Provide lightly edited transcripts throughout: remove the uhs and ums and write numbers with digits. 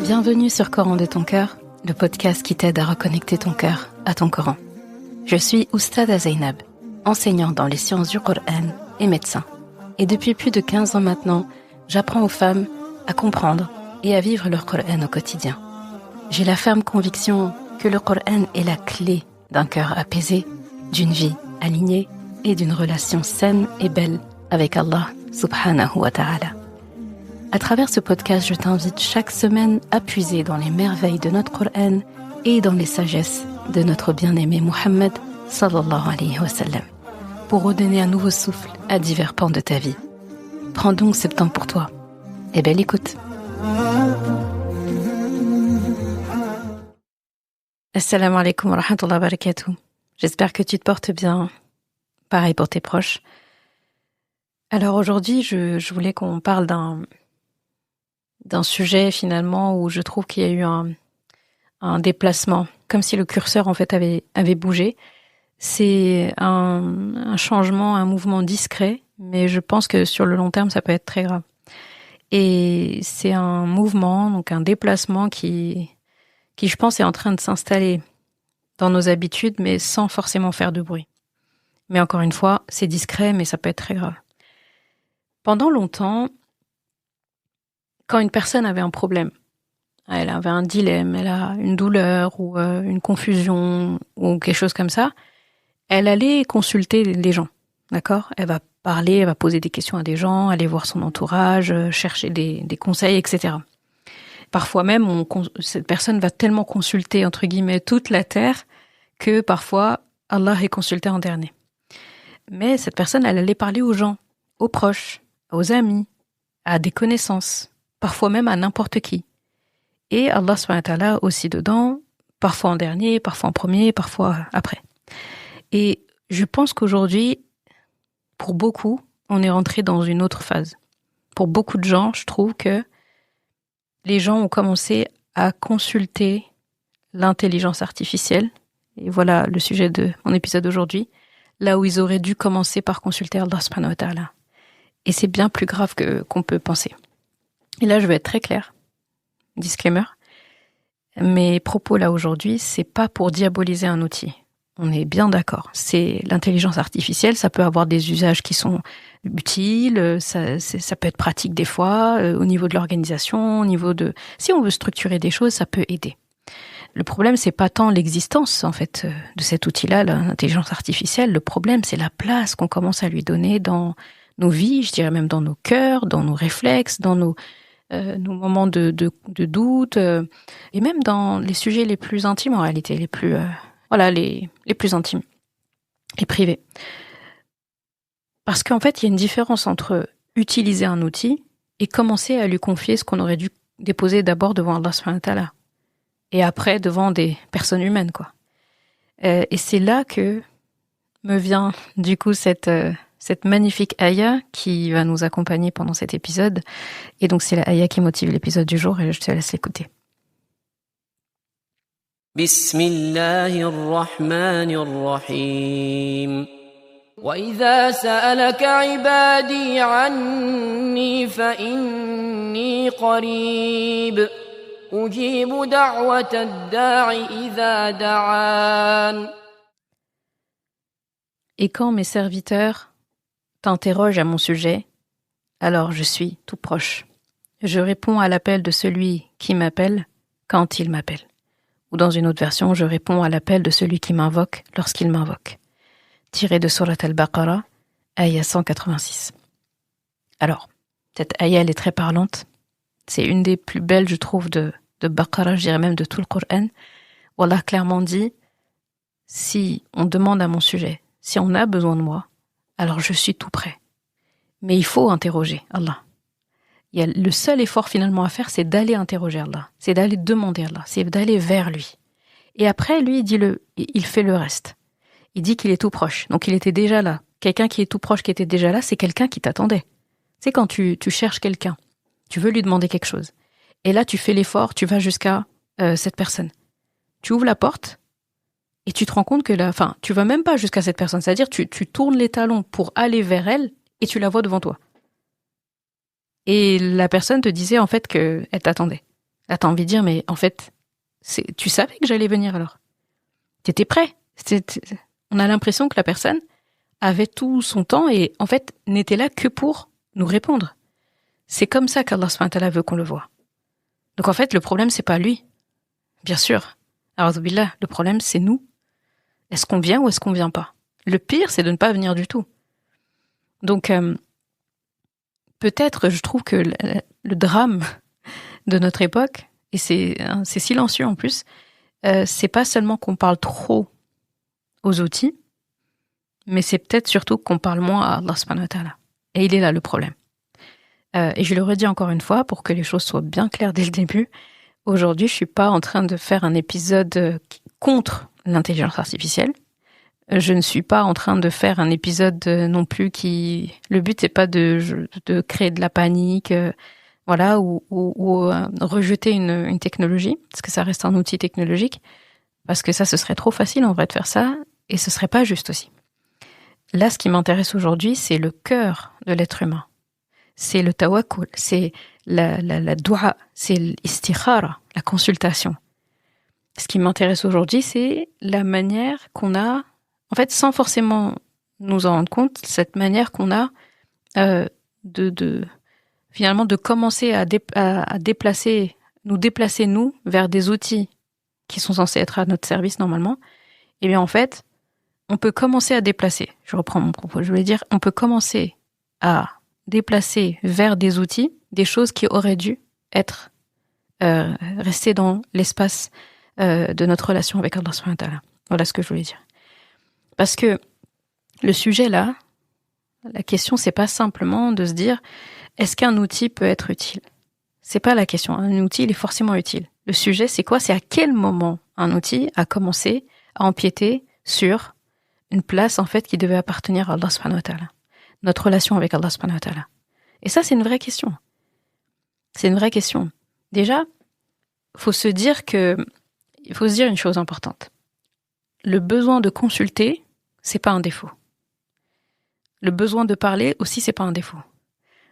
Bienvenue sur Coran de ton cœur, le podcast qui t'aide à reconnecter ton cœur à ton Coran. Je suis Oustada Zainab, enseignante dans les sciences du Coran et médecin. Et depuis plus de 15 ans maintenant, j'apprends aux femmes à comprendre et à vivre leur Coran au quotidien. J'ai la ferme conviction que le Coran est la clé d'un cœur apaisé, d'une vie alignée et d'une relation saine et belle avec Allah subhanahu wa ta'ala. À travers ce podcast, je t'invite chaque semaine à puiser dans les merveilles de notre Coran et dans les sagesses de notre bien-aimé Mohammed sallallahu alayhi wa sallam, pour redonner un nouveau souffle à divers pans de ta vie. Prends donc ce temps pour toi. Et belle écoute. Assalamu alaikum wa rahmatullahi wa barakatuh. J'espère que tu te portes bien. Pareil pour tes proches. Alors aujourd'hui, je voulais qu'on parle d'un sujet finalement où je trouve qu'il y a eu un déplacement, comme si le curseur en fait avait bougé. C'est un changement, un mouvement discret, mais je pense que sur le long terme, ça peut être très grave. Et c'est un mouvement, donc un déplacement qui je pense est en train de s'installer dans nos habitudes, mais sans forcément faire de bruit. Mais encore une fois, c'est discret, mais ça peut être très grave. Pendant longtemps, quand une personne avait un problème, elle avait un dilemme, elle a une douleur ou une confusion ou quelque chose comme ça, elle allait consulter les gens, d'accord ? Elle va parler, elle va poser des questions à des gens, aller voir son entourage, chercher des conseils, etc. Parfois même, cette personne va tellement consulter, entre guillemets, toute la terre que parfois, Allah est consulté en dernier. Mais cette personne, elle allait parler aux gens, aux proches, aux amis, à des connaissances, parfois même à n'importe qui. Et Allah subhanahu wa ta'ala aussi dedans, parfois en dernier, parfois en premier, parfois après. Et je pense qu'aujourd'hui, pour beaucoup, on est rentré dans une autre phase. Pour beaucoup de gens, je trouve que les gens ont commencé à consulter l'intelligence artificielle. Et voilà le sujet de mon épisode d'aujourd'hui, là où ils auraient dû commencer par consulter Allah subhanahu wa ta'ala. Et c'est bien plus grave qu'on peut penser. Et là, je vais être très claire. Disclaimer. Mes propos là aujourd'hui, c'est pas pour diaboliser un outil. On est bien d'accord. C'est l'intelligence artificielle, ça peut avoir des usages qui sont utiles, ça peut être pratique des fois, au niveau de l'organisation, au niveau de... Si on veut structurer des choses, ça peut aider. Le problème, c'est pas tant l'existence, en fait, de cet outil-là, l'intelligence artificielle. Le problème, c'est la place qu'on commence à lui donner dans nos vies, je dirais même dans nos cœurs, dans nos réflexes, dans nos moments de doute, et même dans les sujets les plus intimes, en réalité, les plus intimes et privés. Parce qu'en fait, il y a une différence entre utiliser un outil et commencer à lui confier ce qu'on aurait dû déposer d'abord devant Allah subhanahu wa ta'ala. Et après, devant des personnes humaines, quoi. Et c'est là que me vient, du coup, cette magnifique ayah qui va nous accompagner pendant cet épisode. Et donc, c'est la ayah qui motive l'épisode du jour et je te laisse l'écouter. Bismillahirrahmanirrahim. وَإِذَا سَأَلَكَ عِبَادِي عَنِّي فَإِنِّي قَرِيبٌ أُجِيبُ دَعْوَةَ الدَّاعِ إِذَا دَعَانِ. Et quand mes serviteurs t'interrogent à mon sujet, alors je suis tout proche. Je réponds à l'appel de celui qui m'appelle quand il m'appelle. Ou dans une autre version, je réponds à l'appel de celui qui m'invoque lorsqu'il m'invoque. Tiré de Surat al-Baqarah, ayah 186. Alors, cette ayah, elle est très parlante. C'est une des plus belles, je trouve, de Baqarah, je dirais même de tout le Coran, où Allah clairement dit, si on demande à mon sujet, si on a besoin de moi, alors je suis tout prêt. Mais il faut interroger Allah. Le seul effort finalement à faire, c'est d'aller interroger Allah. C'est d'aller demander Allah. C'est d'aller vers lui. Et après, lui, il fait le reste. Il dit qu'il est tout proche. Donc il était déjà là. Quelqu'un qui est tout proche, qui était déjà là, c'est quelqu'un qui t'attendait. C'est quand tu cherches quelqu'un. Tu veux lui demander quelque chose. Et là, tu fais l'effort, tu vas jusqu'à cette personne. Tu ouvres la porte et tu te rends compte que tu vas même pas jusqu'à cette personne. C'est-à-dire, tu tournes les talons pour aller vers elle et tu la vois devant toi. Et la personne te disait en fait qu'elle t'attendait. Là, t'as envie de dire, mais en fait, tu savais que j'allais venir alors. T'étais prêt. On a l'impression que la personne avait tout son temps et en fait n'était là que pour nous répondre. C'est comme ça qu'Allah subhanahu wa ta'ala veut qu'on le voit. Donc en fait, le problème, c'est pas lui. Bien sûr. A'udhu billah, le problème, c'est nous. Est-ce qu'on vient ou est-ce qu'on vient pas? Le pire, c'est de ne pas venir du tout. Donc, peut-être, je trouve que le drame de notre époque, et c'est silencieux en plus, c'est pas seulement qu'on parle trop aux outils, mais c'est peut-être surtout qu'on parle moins à Allah subhanahu wa ta'ala. Et il est là le problème. Et je le redis encore une fois, pour que les choses soient bien claires dès le début, aujourd'hui, je suis pas en train de faire un épisode contre l'intelligence artificielle. Je ne suis pas en train de faire un épisode non plus qui... Le but, c'est pas de créer de la panique, voilà, ou rejeter une technologie, parce que ça reste un outil technologique, parce que ça, ce serait trop facile, en vrai, de faire ça, et ce serait pas juste aussi. Là, ce qui m'intéresse aujourd'hui, c'est le cœur de l'être humain. C'est le tawakkul, c'est la dua, c'est l'istikhara, la consultation. Ce qui m'intéresse aujourd'hui, c'est la manière qu'on a, en fait, sans forcément nous en rendre compte, cette manière qu'on a finalement de commencer à déplacer, nous déplacer nous vers des outils qui sont censés être à notre service normalement. Et bien en fait, on peut commencer à déplacer. Je reprends mon propos. Je voulais dire, on peut commencer à déplacer vers des outils des choses qui auraient dû être rester dans l'espace de notre relation avec Allah subhanahu wa ta'ala. Voilà ce que je voulais dire. Parce que le sujet là, la question c'est pas simplement de se dire est-ce qu'un outil peut être utile? C'est pas la question. Un outil il est forcément utile. Le sujet c'est quoi? C'est à quel moment un outil a commencé à empiéter sur une place en fait qui devait appartenir à Allah subhanahu wa ta'ala. Notre relation avec Allah subhanahu wa ta'ala. Et ça c'est une vraie question. C'est une vraie question. Déjà, il faut se dire une chose importante. Le besoin de consulter, c'est pas un défaut. Le besoin de parler aussi, c'est pas un défaut.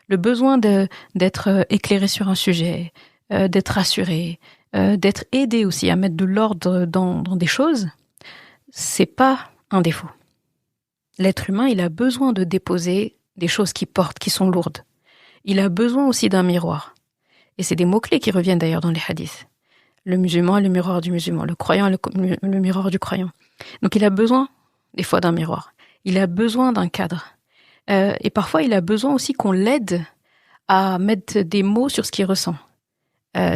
Le besoin d'être éclairé sur un sujet, d'être rassuré, d'être aidé aussi à mettre de l'ordre dans des choses, c'est pas un défaut. L'être humain, il a besoin de déposer des choses qui portent, qui sont lourdes. Il a besoin aussi d'un miroir. Et c'est des mots-clés qui reviennent d'ailleurs dans les hadiths. Le musulman est le miroir du musulman, le croyant est le miroir du croyant. Donc il a besoin des fois d'un miroir. Il a besoin d'un cadre. Et parfois il a besoin aussi qu'on l'aide à mettre des mots sur ce qu'il ressent,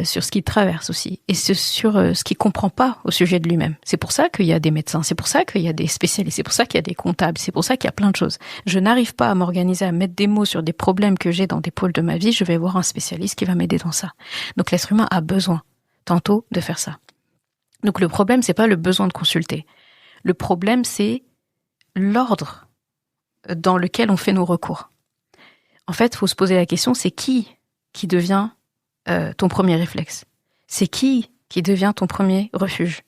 sur ce qu'il traverse aussi, et sur ce qu'il comprend pas au sujet de lui-même. C'est pour ça qu'il y a des médecins, c'est pour ça qu'il y a des spécialistes, c'est pour ça qu'il y a des comptables, c'est pour ça qu'il y a plein de choses. Je n'arrive pas à m'organiser, à mettre des mots sur des problèmes que j'ai dans des pôles de ma vie, je vais voir un spécialiste qui va m'aider dans ça. Donc l'être humain a besoin, tantôt, de faire ça. Donc le problème, c'est pas le besoin de consulter. Le problème, c'est l'ordre dans lequel on fait nos recours. En fait, il faut se poser la question, c'est qui devient ton premier réflexe? C'est qui devient ton premier refuge?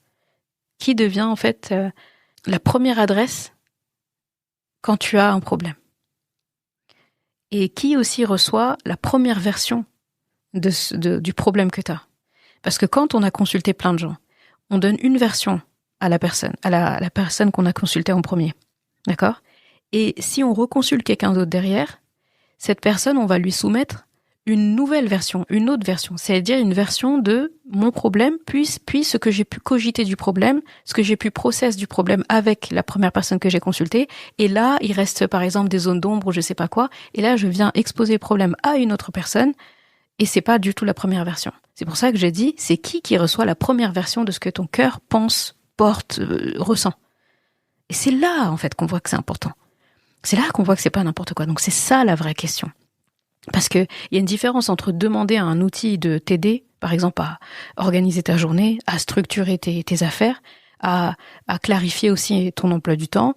Qui devient en fait la première adresse quand tu as un problème? Et qui aussi reçoit la première version du problème que tu as? Parce que quand on a consulté plein de gens, on donne une version à la personne, à la personne qu'on a consultée en premier. D'accord? Et si on reconsulte quelqu'un d'autre derrière, cette personne, on va lui soumettre une nouvelle version, une autre version. C'est-à-dire une version de mon problème, puis ce que j'ai pu cogiter du problème, ce que j'ai pu process du problème avec la première personne que j'ai consultée. Et là, il reste par exemple des zones d'ombre ou je sais pas quoi. Et là, je viens exposer le problème à une autre personne. Et c'est pas du tout la première version. C'est pour ça que j'ai dit, c'est qui reçoit la première version de ce que ton cœur pense, porte, ressent. Et c'est là, en fait, qu'on voit que c'est important. C'est là qu'on voit que c'est pas n'importe quoi. Donc c'est ça la vraie question. Parce que il y a une différence entre demander à un outil de t'aider, par exemple à organiser ta journée, à structurer tes affaires, à clarifier aussi ton emploi du temps,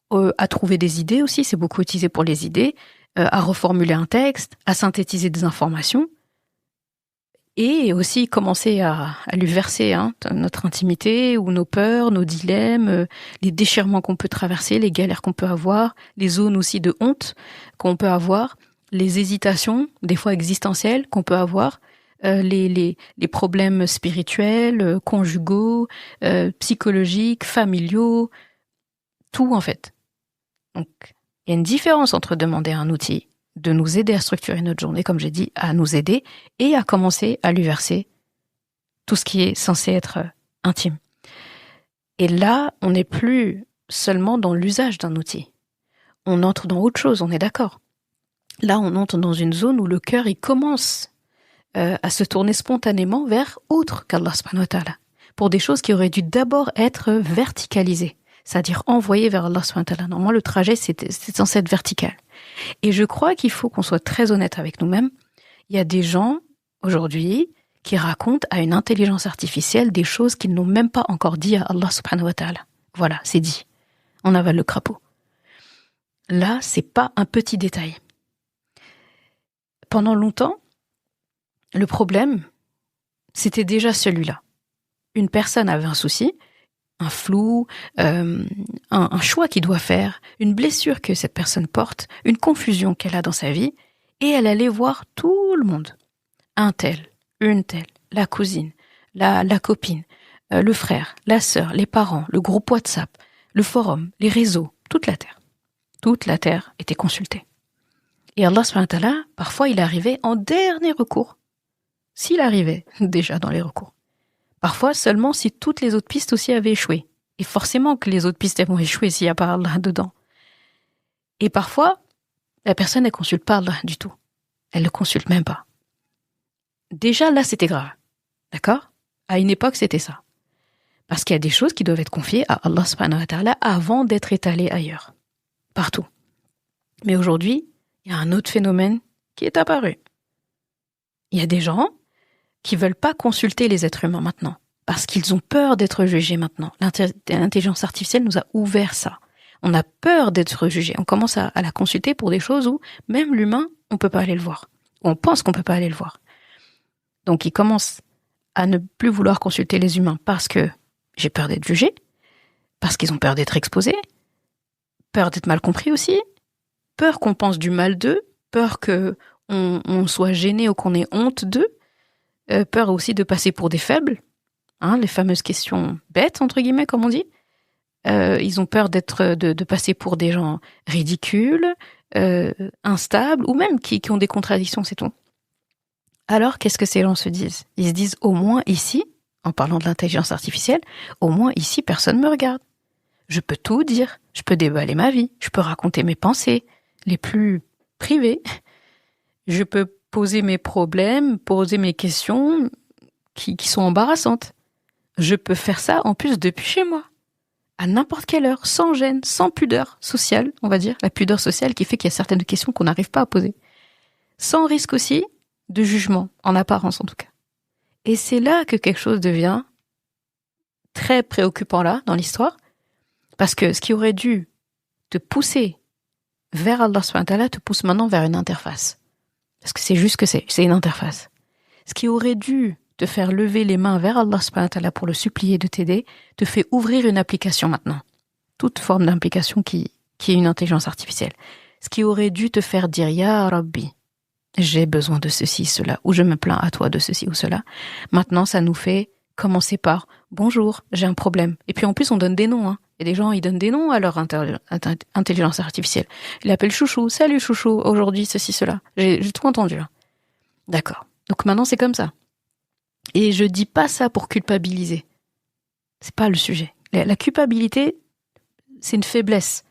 à trouver des idées aussi, c'est beaucoup utilisé pour les idées, à reformuler un texte, à synthétiser des informations, et aussi commencer à lui verser notre intimité ou nos peurs, nos dilemmes, les déchirements qu'on peut traverser, les galères qu'on peut avoir, les zones aussi de honte qu'on peut avoir, les hésitations, des fois existentielles, qu'on peut avoir, les problèmes spirituels, conjugaux, psychologiques, familiaux, tout en fait. Donc, il y a une différence entre demander à un outil de nous aider à structurer notre journée, comme j'ai dit, à nous aider, et à commencer à lui verser tout ce qui est censé être intime. Et là, on n'est plus seulement dans l'usage d'un outil. On entre dans autre chose, on est d'accord. Là, on entre dans une zone où le cœur, il commence à se tourner spontanément vers autre qu'Allah subhanahu wa ta'ala, pour des choses qui auraient dû d'abord être verticalisées, c'est-à-dire envoyées vers Allah subhanahu wa ta'ala. Normalement, le trajet, c'est censé être vertical. Et je crois qu'il faut qu'on soit très honnête avec nous-mêmes. Il y a des gens, aujourd'hui, qui racontent à une intelligence artificielle des choses qu'ils n'ont même pas encore dit à Allah subhanahu wa ta'ala. Voilà, c'est dit. On avale le crapaud. Là, c'est pas un petit détail. Pendant longtemps, le problème, c'était déjà celui-là. Une personne avait un souci, un flou, un choix qu'il doit faire, une blessure que cette personne porte, une confusion qu'elle a dans sa vie, et elle allait voir tout le monde. Un tel, une telle, la cousine, la copine, le frère, la sœur, les parents, le groupe WhatsApp, le forum, les réseaux, toute la terre. Toute la terre était consultée. Et Allah subhanahu wa ta'ala, parfois il arrivait en dernier recours, s'il arrivait déjà dans les recours. Parfois seulement si toutes les autres pistes aussi avaient échoué. Et forcément que les autres pistes elles vont échouer s'il n'y a pas Allah dedans. Et parfois, la personne ne consulte pas Allah du tout. Elle ne le consulte même pas. Déjà là, c'était grave. D'accord ? À une époque, c'était ça. Parce qu'il y a des choses qui doivent être confiées à Allah subhanahu wa ta'ala avant d'être étalées ailleurs. Partout. Mais aujourd'hui, il y a un autre phénomène qui est apparu. Il y a des gens qui veulent pas consulter les êtres humains maintenant, parce qu'ils ont peur d'être jugés maintenant. L'intelligence artificielle nous a ouvert ça. On a peur d'être jugé. On commence à la consulter pour des choses où même l'humain, on peut pas aller le voir. On pense qu'on peut pas aller le voir. Donc ils commencent à ne plus vouloir consulter les humains parce que j'ai peur d'être jugé, parce qu'ils ont peur d'être exposés, peur d'être mal compris aussi, peur qu'on pense du mal d'eux, peur qu'on soit gêné ou qu'on ait honte d'eux, peur aussi de passer pour des faibles, les fameuses questions bêtes, entre guillemets, comme on dit. Ils ont peur de passer pour des gens ridicules, instables, ou même qui ont des contradictions, c'est tout. Alors, qu'est-ce que ces gens se disent ? Ils se disent, au moins ici, en parlant de l'intelligence artificielle, au moins ici, personne ne me regarde. Je peux tout dire, je peux déballer ma vie, je peux raconter mes pensées les plus privées, je peux poser mes problèmes, poser mes questions qui sont embarrassantes. Je peux faire ça en plus depuis chez moi, à n'importe quelle heure, sans gêne, sans pudeur sociale, on va dire, la pudeur sociale qui fait qu'il y a certaines questions qu'on n'arrive pas à poser. Sans risque aussi de jugement, en apparence en tout cas. Et c'est là que quelque chose devient très préoccupant là, dans l'histoire, parce que ce qui aurait dû te pousser vers Allah subhanahu wa ta'ala te pousse maintenant vers une interface. Parce que c'est juste que c'est une interface. Ce qui aurait dû te faire lever les mains vers Allah subhanahu wa ta'ala pour le supplier de t'aider, te fait ouvrir une application maintenant. Toute forme d'application qui est une intelligence artificielle. Ce qui aurait dû te faire dire « Ya Rabbi », j'ai besoin de ceci, cela, ou je me plains à toi de ceci ou cela. Maintenant, ça nous fait commencer par « Bonjour, j'ai un problème ». Et puis en plus, on donne des noms. Et des gens, ils donnent des noms à leur intelligence artificielle. Ils l'appellent chouchou. Salut chouchou, aujourd'hui, ceci, cela. J'ai tout entendu. D'accord. Donc maintenant, c'est comme ça. Et je dis pas ça pour culpabiliser. C'est pas le sujet. La culpabilité, c'est une faiblesse.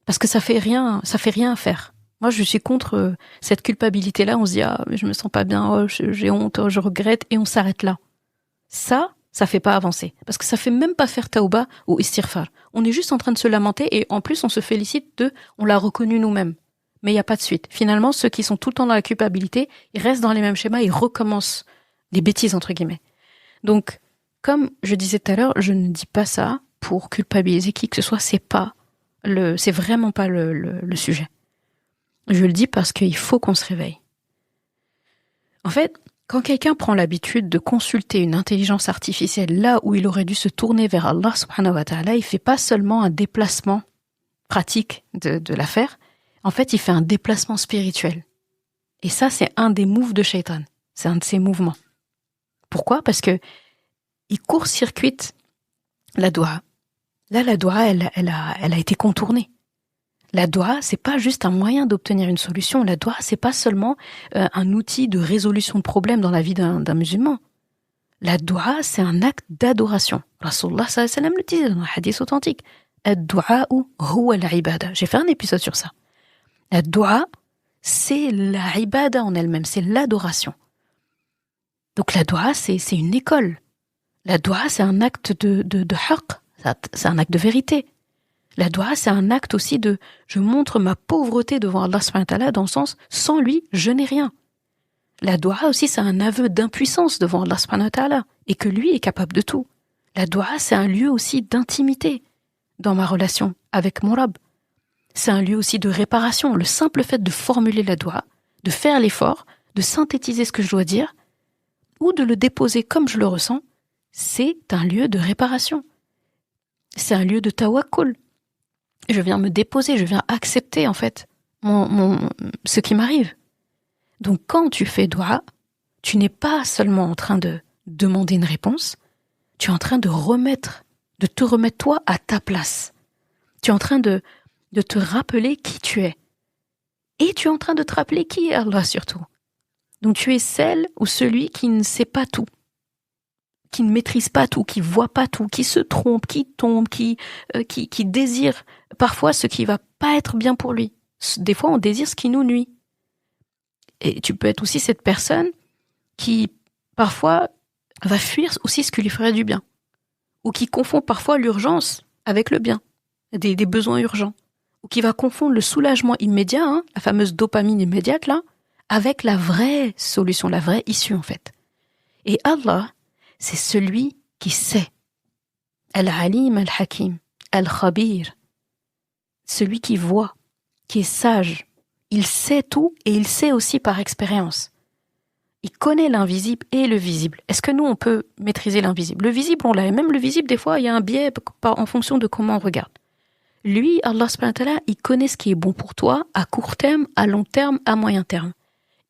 Parce que ça fait rien à faire. Moi, je suis contre cette culpabilité-là. On se dit, mais je me sens pas bien, j'ai honte, je regrette, et on s'arrête là. Ça fait pas avancer. Parce que ça fait même pas faire taouba ou istighfar. On est juste en train de se lamenter et en plus on se félicite on l'a reconnu nous-mêmes. Mais il n'y a pas de suite. Finalement, ceux qui sont tout le temps dans la culpabilité, ils restent dans les mêmes schémas, ils recommencent des bêtises entre guillemets. Donc, comme je disais tout à l'heure, je ne dis pas ça pour culpabiliser qui que ce soit, c'est vraiment pas le sujet. Je le dis parce qu'il faut qu'on se réveille. En fait, quand quelqu'un prend l'habitude de consulter une intelligence artificielle là où il aurait dû se tourner vers Allah subhanahu wa ta'ala, il fait pas seulement un déplacement pratique de l'affaire, en fait il fait un déplacement spirituel. Et ça c'est un des moves de Shaitan. C'est un de ses mouvements. Pourquoi ? Parce que il court-circuite la doua. Là, la doua, elle a été contournée. La doua, c'est pas juste un moyen d'obtenir une solution. La doua, c'est pas seulement un outil de résolution de problèmes dans la vie d'un musulman. La doua, c'est un acte d'adoration. Rasulullah sallallahu alayhi wa sallam le disait dans un hadith authentique. Ad-du'a'u huwa al-ibada. J'ai fait un épisode sur ça. La doua, c'est la ibada en elle-même, c'est l'adoration. Donc la doua, c'est une école. La doua, c'est un acte de haqq, c'est un acte de vérité. La doua, c'est un acte aussi de je montre ma pauvreté devant Allah subhanahu wa ta'ala, dans le sens sans lui, je n'ai rien. La doua aussi, c'est un aveu d'impuissance devant Allah subhanahu wa ta'ala et que lui est capable de tout. La doua, c'est un lieu aussi d'intimité dans ma relation avec mon Rabb. C'est un lieu aussi de réparation. Le simple fait de formuler la doua, de faire l'effort, de synthétiser ce que je dois dire ou de le déposer comme je le ressens, c'est un lieu de réparation. C'est un lieu de tawakkul. Je viens me déposer, je viens accepter en fait ce qui m'arrive. Donc quand tu fais doua, tu n'es pas seulement en train de demander une réponse, tu es en train de te remettre toi à ta place. Tu es en train de te rappeler qui tu es. Et tu es en train de te rappeler qui est Allah surtout. Donc tu es celle ou celui qui ne sait pas tout, qui ne maîtrise pas tout, qui voit pas tout, qui se trompe, qui tombe, qui désire parfois ce qui va pas être bien pour lui. Des fois, on désire ce qui nous nuit. Et tu peux être aussi cette personne qui, parfois, va fuir aussi ce qui lui ferait du bien. Ou qui confond parfois l'urgence avec le bien, des besoins urgents. Ou qui va confondre le soulagement immédiat, la fameuse dopamine immédiate, là, avec la vraie solution, la vraie issue, en fait. Et Allah, c'est celui qui sait. Al-Alim, Al-Hakim, Al-Khabir. Celui qui voit, qui est sage. Il sait tout et il sait aussi par expérience. Il connaît l'invisible et le visible. Est-ce que nous, on peut maîtriser l'invisible ? Le visible, on l'a. Et même le visible, des fois, il y a un biais en fonction de comment on regarde. Lui, Allah subhanahu wa ta'ala, il connaît ce qui est bon pour toi à court terme, à long terme, à moyen terme.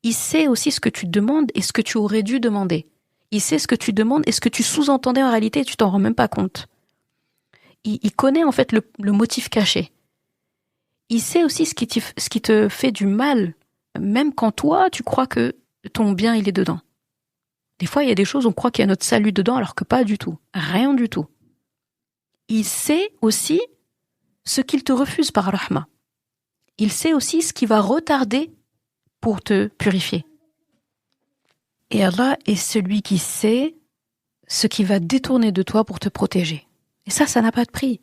Il sait aussi ce que tu demandes et ce que tu aurais dû demander. Il sait ce que tu demandes et ce que tu sous-entendais en réalité et tu t'en rends même pas compte. Il connaît en fait le motif caché. Il sait aussi ce qui te fait du mal, même quand toi, tu crois que ton bien, il est dedans. Des fois, il y a des choses, on croit qu'il y a notre salut dedans, alors que pas du tout. Rien du tout. Il sait aussi ce qu'il te refuse par rahma. Il sait aussi ce qui va retarder pour te purifier. Et Allah est celui qui sait ce qui va détourner de toi pour te protéger. Et ça n'a pas de prix.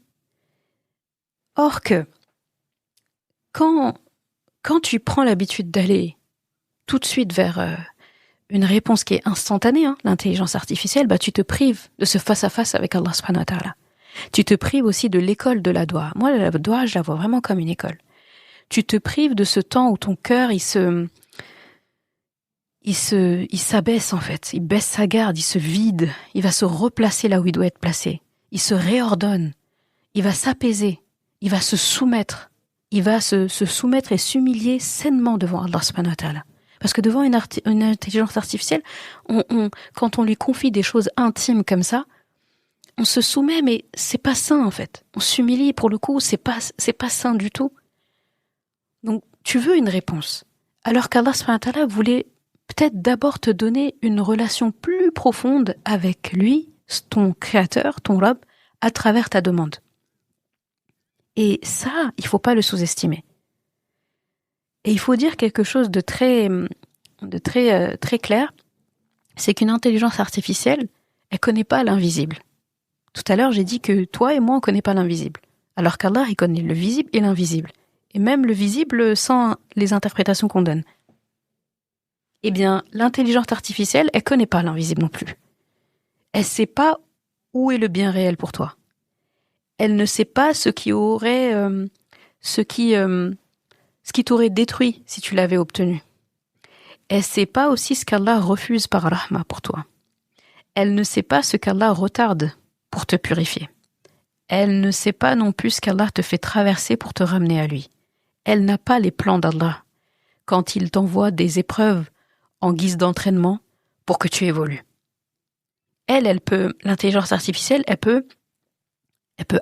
Or que, quand tu prends l'habitude d'aller tout de suite vers une réponse qui est instantanée, l'intelligence artificielle, tu te prives de ce face-à-face avec Allah subhanahu wa ta'ala. Tu te prives aussi de l'école de la doua. Moi, la doua, je la vois vraiment comme une école. Tu te prives de ce temps où ton cœur, il s'abaisse en fait. Il baisse sa garde, il se vide. Il va se replacer là où il doit être placé. Il se réordonne. Il va s'apaiser. Il va se soumettre. Il va se soumettre et s'humilier sainement devant Allah subhanahu wa ta'ala. Parce que devant une intelligence artificielle, quand on lui confie des choses intimes comme ça, on se soumet, mais c'est pas sain en fait. On s'humilie pour le coup, c'est pas sain du tout. Donc tu veux une réponse, alors qu'Allah subhanahu wa ta'ala voulait peut-être d'abord te donner une relation plus profonde avec lui, ton créateur, ton Rabb, à travers ta demande. Et ça, il faut pas le sous-estimer. Et il faut dire quelque chose de très clair, c'est qu'une intelligence artificielle, elle connaît pas l'invisible. Tout à l'heure, j'ai dit que toi et moi, on connaît pas l'invisible. Alors qu'Allah, il connaît le visible et l'invisible. Et même le visible sans les interprétations qu'on donne. Eh bien, l'intelligence artificielle, elle connaît pas l'invisible non plus. Elle sait pas où est le bien réel pour toi. Elle ne sait pas ce qui t'aurait détruit si tu l'avais obtenu. Elle sait pas aussi ce qu'Allah refuse par rahma pour toi. Elle ne sait pas ce qu'Allah retarde pour te purifier. Elle ne sait pas non plus ce qu'Allah te fait traverser pour te ramener à lui. Elle n'a pas les plans d'Allah. Quand il t'envoie des épreuves en guise d'entraînement, pour que tu évolues. Elle peut, l'intelligence artificielle, elle peut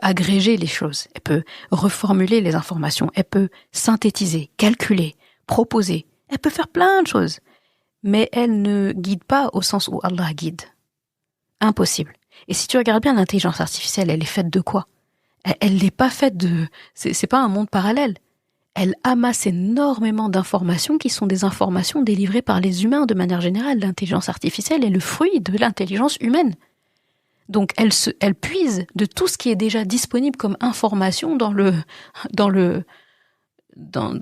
agréger les choses, elle peut reformuler les informations, elle peut synthétiser, calculer, proposer, elle peut faire plein de choses. Mais elle ne guide pas au sens où Allah guide. Impossible. Et si tu regardes bien l'intelligence artificielle, elle est faite de quoi ? Elle n'est pas faite de... C'est pas un monde parallèle. Elle amasse énormément d'informations qui sont des informations délivrées par les humains de manière générale. L'intelligence artificielle est le fruit de l'intelligence humaine. Donc elle puise de tout ce qui est déjà disponible comme information dans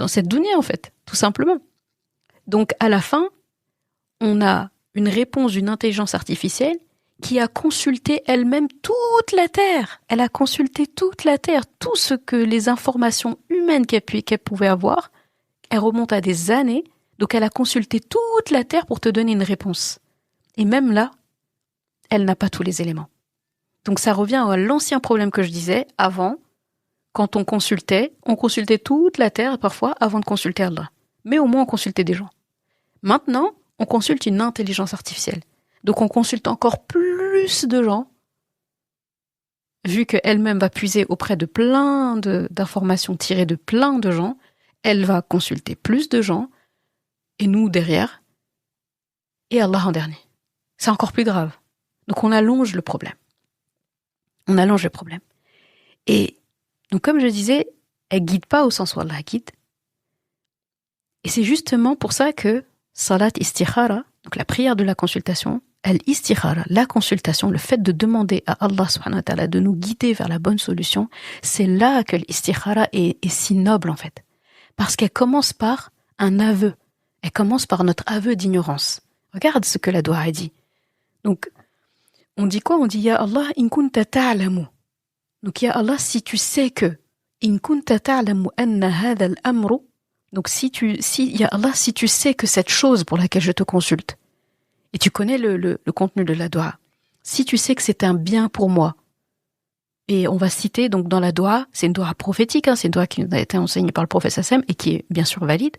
cette dunya en fait, tout simplement. Donc à la fin, on a une réponse d'une intelligence artificielle qui a consulté elle-même toute la Terre. Elle a consulté toute la Terre, tout ce que les informations humaines qu'elle pouvait avoir, elle remonte à des années, donc elle a consulté toute la Terre pour te donner une réponse. Et même là, elle n'a pas tous les éléments. Donc ça revient à l'ancien problème que je disais avant, quand on consultait toute la Terre parfois avant de consulter Allah. Mais au moins on consultait des gens. Maintenant, on consulte une intelligence artificielle. Donc on consulte encore plus de gens, vu qu'elle-même va puiser auprès de plein d'informations tirées de plein de gens, elle va consulter plus de gens, et nous derrière, et Allah en dernier. C'est encore plus grave. Donc on allonge le problème. Et donc comme je disais, elle guide pas au sens où Allah guide. Et c'est justement pour ça que Salat Istikhara, donc la prière de la consultation, Al-Istikhara, la consultation, le fait de demander à Allah subhanahu wa ta'ala de nous guider vers la bonne solution, c'est là que l'Istikhara est si noble en fait. Parce qu'elle commence par un aveu. Elle commence par notre aveu d'ignorance. Regarde ce que la doua a dit. Donc, on dit quoi ? On dit Ya Allah, in kunta ta'lamu. Donc, Ya Allah, si tu sais que, in kunta ta'lamu anna hadha al-amru. Donc, Ya Allah, si tu sais que cette chose pour laquelle je te consulte, et tu connais le contenu de la doua, si tu sais que c'est un bien pour moi, et on va citer donc dans la doua, c'est une doua prophétique, c'est une doua qui nous a été enseignée par le prophète Sassem et qui est bien sûr valide.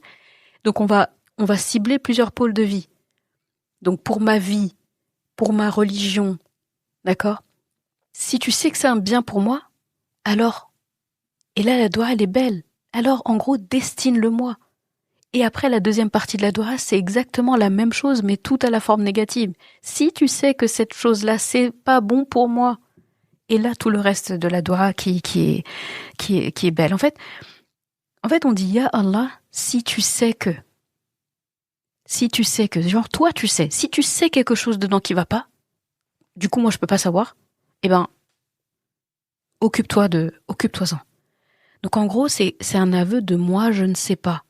Donc on va cibler plusieurs pôles de vie. Donc pour ma vie, pour ma religion, d'accord ? Si tu sais que c'est un bien pour moi, alors, et là la doua elle est belle, alors en gros destine-le-moi. Et après, la deuxième partie de la doua, c'est exactement la même chose, mais tout à la forme négative. Si tu sais que cette chose-là, c'est pas bon pour moi, et là, tout le reste de la doua qui est belle. En fait, on dit, Ya Allah, si tu sais que, genre, toi, tu sais, si tu sais quelque chose dedans qui va pas, du coup, moi, je peux pas savoir, eh ben, occupe-toi-en. Donc, en gros, c'est un aveu de moi, je ne sais pas.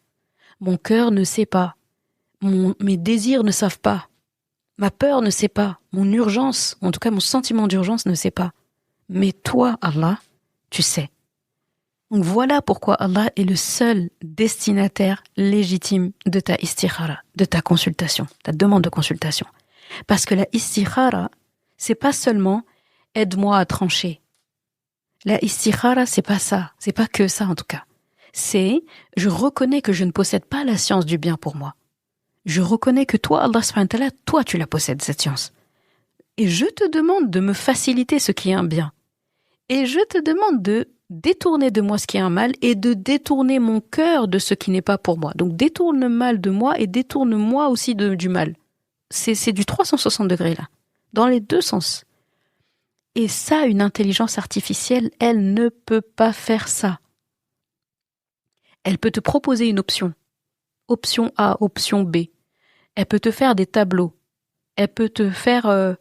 Mon cœur ne sait pas. Mes désirs ne savent pas. Ma peur ne sait pas. Mon urgence, en tout cas mon sentiment d'urgence ne sait pas. Mais toi, Allah, tu sais. Donc voilà pourquoi Allah est le seul destinataire légitime de ta istikhara, de ta consultation, ta demande de consultation. Parce que la istikhara, c'est pas seulement aide-moi à trancher. La istikhara, c'est pas ça. C'est pas que ça en tout cas. C'est, je reconnais que je ne possède pas la science du bien pour moi. Je reconnais que toi, Allah subhanahu wa ta'ala, toi tu la possèdes, cette science. Et je te demande de me faciliter ce qui est un bien. Et je te demande de détourner de moi ce qui est un mal et de détourner mon cœur de ce qui n'est pas pour moi. Donc détourne le mal de moi et détourne moi aussi du mal. C'est du 360 degrés là, dans les deux sens. Et ça, une intelligence artificielle, elle ne peut pas faire ça. Elle peut te proposer une option. Option A, option B. Elle peut te faire des tableaux. Elle peut te faire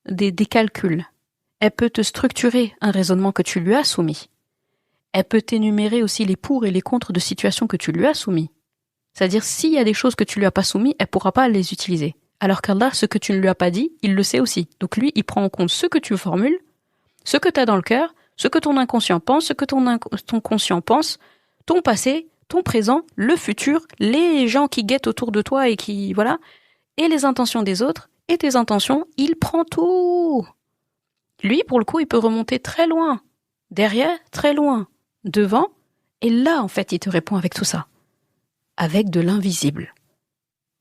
des calculs. Elle peut te structurer un raisonnement que tu lui as soumis. Elle peut t'énumérer aussi les pour et les contre de situations que tu lui as soumis. C'est-à-dire, s'il y a des choses que tu lui as pas soumis, elle pourra pas les utiliser. Alors qu'Allah, ce que tu ne lui as pas dit, il le sait aussi. Donc lui, il prend en compte ce que tu formules, ce que tu as dans le cœur, ce que ton inconscient pense, ce que ton conscient pense, ton passé, ton présent, le futur, les gens qui guettent autour de toi et qui, voilà, et les intentions des autres, et tes intentions, il prend tout. Lui, pour le coup, il peut remonter très loin, derrière, très loin, devant, et là, en fait, il te répond avec tout ça, avec de l'invisible.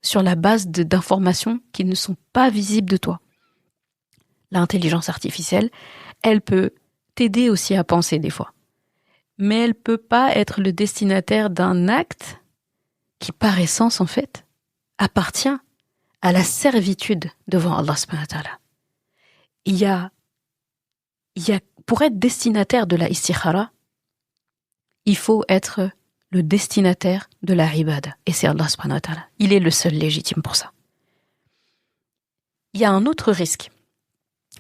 sur la base d'informations qui ne sont pas visibles de toi. L'intelligence artificielle, elle peut t'aider aussi à penser des fois. Mais elle peut pas être le destinataire d'un acte qui, par essence, en fait, appartient à la servitude devant Allah subhanahu wa ta'ala. Il y a, pour être destinataire de la istikhara, il faut être le destinataire de la ibada. Et c'est Allah subhanahu wa ta'ala. Il est le seul légitime pour ça. Il y a un autre risque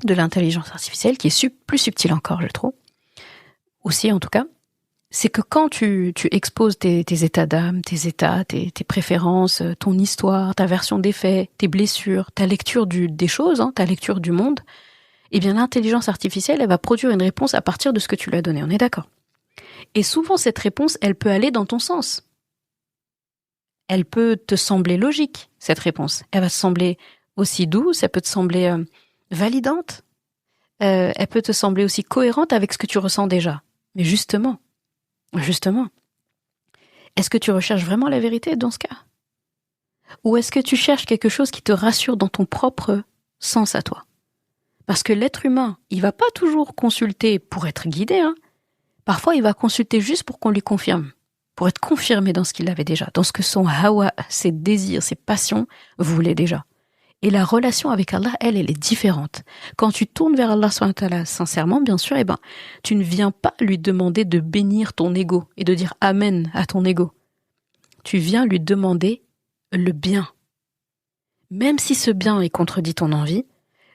de l'intelligence artificielle qui est plus subtil encore, je trouve. Aussi, en tout cas, c'est que quand tu exposes tes états d'âme, tes états, tes préférences, ton histoire, ta version des faits, tes blessures, ta lecture des choses, ta lecture du monde, eh bien l'intelligence artificielle, elle va produire une réponse à partir de ce que tu lui as donné, on est d'accord. Et souvent, cette réponse, elle peut aller dans ton sens. Elle peut te sembler logique, cette réponse. Elle va te sembler aussi douce, elle peut te sembler validante, elle peut te sembler aussi cohérente avec ce que tu ressens déjà. Mais justement, est-ce que tu recherches vraiment la vérité dans ce cas? Ou est-ce que tu cherches quelque chose qui te rassure dans ton propre sens à toi? Parce que l'être humain, il va pas toujours consulter pour être guidé, Parfois, il va consulter juste pour qu'on lui confirme, pour être confirmé dans ce qu'il avait déjà, dans ce que son hawa, ses désirs, ses passions voulaient déjà. Et la relation avec Allah, elle est différente. Quand tu tournes vers Allah subhanahu wa ta'ala sincèrement, bien sûr, tu ne viens pas lui demander de bénir ton ego et de dire Amen à ton ego. Tu viens lui demander le bien. Même si ce bien, il contredit ton envie,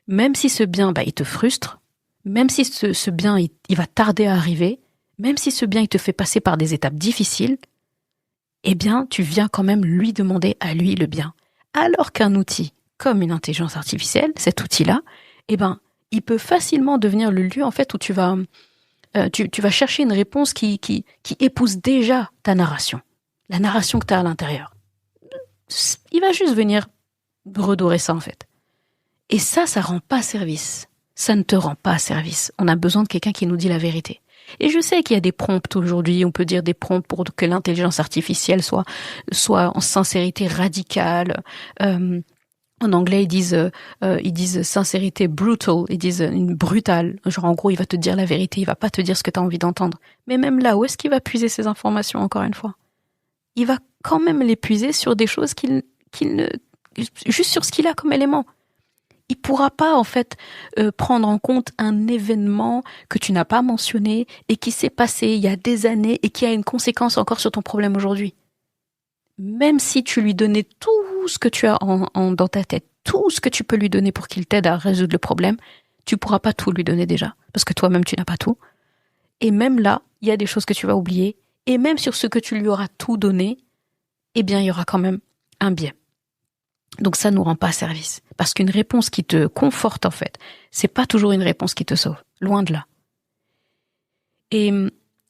même si ce bien, il te frustre, même si ce bien, il va tarder à arriver, même si ce bien, il te fait passer par des étapes difficiles, eh bien, tu viens quand même lui demander à lui le bien. Alors qu'un outil, comme une intelligence artificielle, cet outil-là, il peut facilement devenir le lieu, en fait, où tu vas chercher une réponse qui épouse déjà ta narration, la narration que tu as à l'intérieur. Il va juste venir redorer ça, en fait. Et ça rend pas service. Ça ne te rend pas service. On a besoin de quelqu'un qui nous dit la vérité. Et je sais qu'il y a des prompts aujourd'hui, on peut dire des prompts pour que l'intelligence artificielle soit en sincérité radicale. En anglais, ils disent sincérité brutal, ils disent une brutale. Genre, en gros, il va te dire la vérité, il va pas te dire ce que tu as envie d'entendre. Mais même là, où est-ce qu'il va puiser ces informations, encore une fois? Il va quand même les puiser sur des choses juste sur ce qu'il a comme élément. Il pourra pas, en fait, prendre en compte un événement que tu n'as pas mentionné et qui s'est passé il y a des années et qui a une conséquence encore sur ton problème aujourd'hui. Même si tu lui donnais tout ce que tu as dans ta tête, tout ce que tu peux lui donner pour qu'il t'aide à résoudre le problème, tu pourras pas tout lui donner déjà, parce que toi-même tu n'as pas tout. Et même là, il y a des choses que tu vas oublier, et même sur ce que tu lui auras tout donné, eh bien il y aura quand même un biais. Donc ça nous rend pas service, parce qu'une réponse qui te conforte, en fait, c'est pas toujours une réponse qui te sauve, loin de là. Et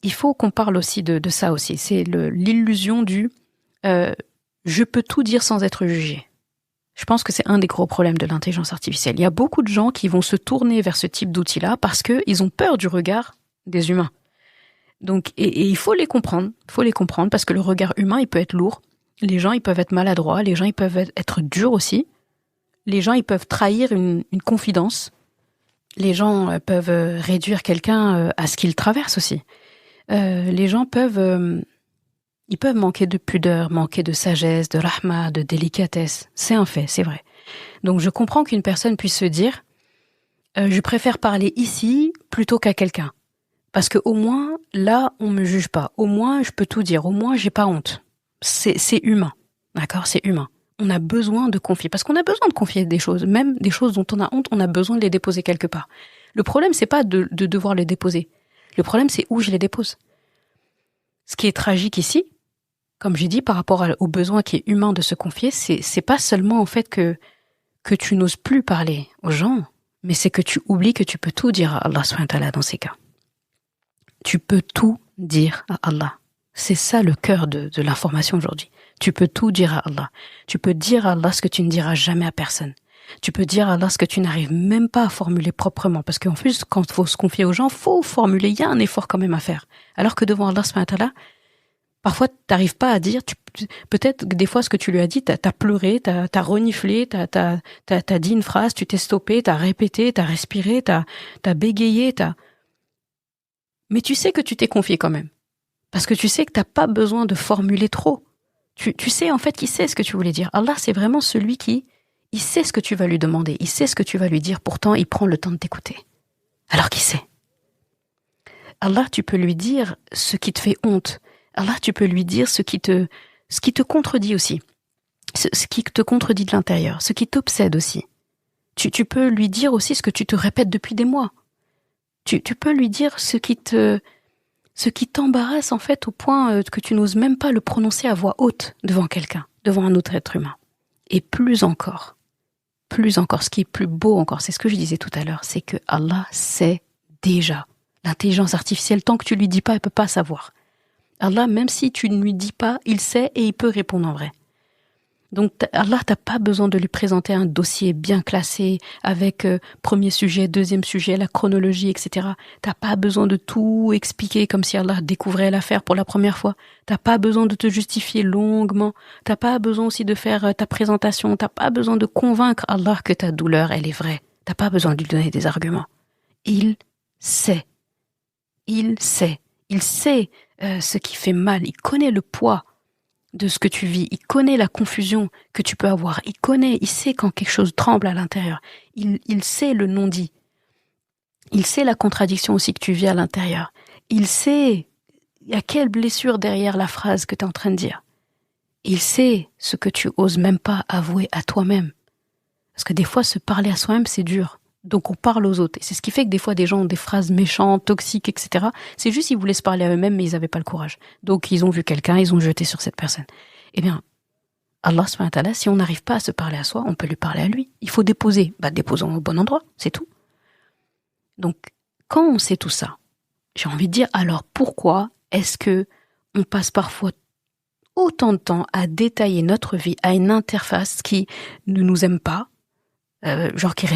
il faut qu'on parle aussi de ça aussi, c'est l'illusion du je peux tout dire sans être jugé. Je pense que c'est un des gros problèmes de l'intelligence artificielle. Il y a beaucoup de gens qui vont se tourner vers ce type d'outil-là parce qu'ils ont peur du regard des humains. Donc, et il faut les comprendre. Parce que le regard humain, il peut être lourd. Les gens, ils peuvent être maladroits. Les gens, ils peuvent être durs aussi. Les gens, ils peuvent trahir une confidence. Les gens peuvent réduire quelqu'un à ce qu'il traverse aussi. Les gens peuvent... Ils peuvent manquer de pudeur, manquer de sagesse, de rahma, de délicatesse. C'est un fait, c'est vrai. Donc je comprends qu'une personne puisse se dire je préfère parler ici plutôt qu'à quelqu'un. Parce que au moins, là, on me juge pas. Au moins, je peux tout dire. Au moins, j'ai pas honte. C'est humain. D'accord? C'est humain. On a besoin de confier. Parce qu'on a besoin de confier des choses. Même des choses dont on a honte, on a besoin de les déposer quelque part. Le problème, c'est pas de devoir les déposer. Le problème, c'est où je les dépose. Ce qui est tragique ici, comme j'ai dit, par rapport au besoin qui est humain de se confier, c'est pas seulement en fait que tu n'oses plus parler aux gens, mais c'est que tu oublies que tu peux tout dire à Allah subhanahu wa ta'ala dans ces cas. Tu peux tout dire à Allah. C'est ça le cœur de l'information aujourd'hui. Tu peux tout dire à Allah. Tu peux dire à Allah ce que tu ne diras jamais à personne. Tu peux dire à Allah ce que tu n'arrives même pas à formuler proprement. Parce qu'en plus, quand il faut se confier aux gens, faut formuler. Il y a un effort quand même à faire. Alors que devant Allah subhanahu wa ta'ala, parfois, tu n'arrives pas à dire, peut-être que des fois, ce que tu lui as dit, t'as pleuré, t'as reniflé, t'as dit une phrase, tu t'es stoppé, t'as répété, t'as respiré, t'as bégayé, mais tu sais que tu t'es confié quand même. Parce que tu sais que t'as pas besoin de formuler trop. Tu sais en fait qu'il sait ce que tu voulais dire. Allah, c'est vraiment celui il sait ce que tu vas lui demander, il sait ce que tu vas lui dire, pourtant il prend le temps de t'écouter. Alors qu'il sait. Allah, tu peux lui dire ce qui te fait honte. Allah, tu peux lui dire ce qui te contredit aussi. Ce qui te contredit de l'intérieur, ce qui t'obsède aussi. Tu peux lui dire aussi ce que tu te répètes depuis des mois. Tu peux lui dire ce qui t'embarrasse en fait au point que tu n'oses même pas le prononcer à voix haute devant quelqu'un, devant un autre être humain. Et plus encore, ce qui est plus beau encore, c'est ce que je disais tout à l'heure, c'est que Allah sait déjà. L'intelligence artificielle, tant que tu lui dis pas, elle peut pas savoir. Allah, même si tu ne lui dis pas, il sait et il peut répondre en vrai. Donc Allah, t'as pas besoin de lui présenter un dossier bien classé avec premier sujet, deuxième sujet, la chronologie, etc. T'as pas besoin de tout expliquer comme si Allah découvrait l'affaire pour la première fois. T'as pas besoin de te justifier longuement. T'as pas besoin aussi de faire ta présentation. T'as pas besoin de convaincre Allah que ta douleur, elle est vraie. T'as pas besoin de lui donner des arguments. Il sait. Il sait. Il sait ce qui fait mal. Il connaît le poids de ce que tu vis. Il connaît la confusion que tu peux avoir. Il sait quand quelque chose tremble à l'intérieur. Il sait le non-dit. Il sait la contradiction aussi que tu vis à l'intérieur. Il sait il y a quelle blessure derrière la phrase que tu es en train de dire. Il sait ce que tu oses même pas avouer à toi-même. Parce que des fois, se parler à soi-même, c'est dur. Donc on parle aux autres. Et c'est ce qui fait que des fois, des gens ont des phrases méchantes, toxiques, etc. C'est juste qu'ils voulaient se parler à eux-mêmes, mais ils n'avaient pas le courage. Donc ils ont vu quelqu'un, ils ont jeté sur cette personne. Eh bien, Allah subhanahu wa ta'ala, si on n'arrive pas à se parler à soi, on peut lui parler à lui. Il faut déposer. Déposons au bon endroit, c'est tout. Donc, quand on sait tout ça, j'ai envie de dire, alors pourquoi est-ce que on passe parfois autant de temps à détailler notre vie à une interface qui ne nous aime pas,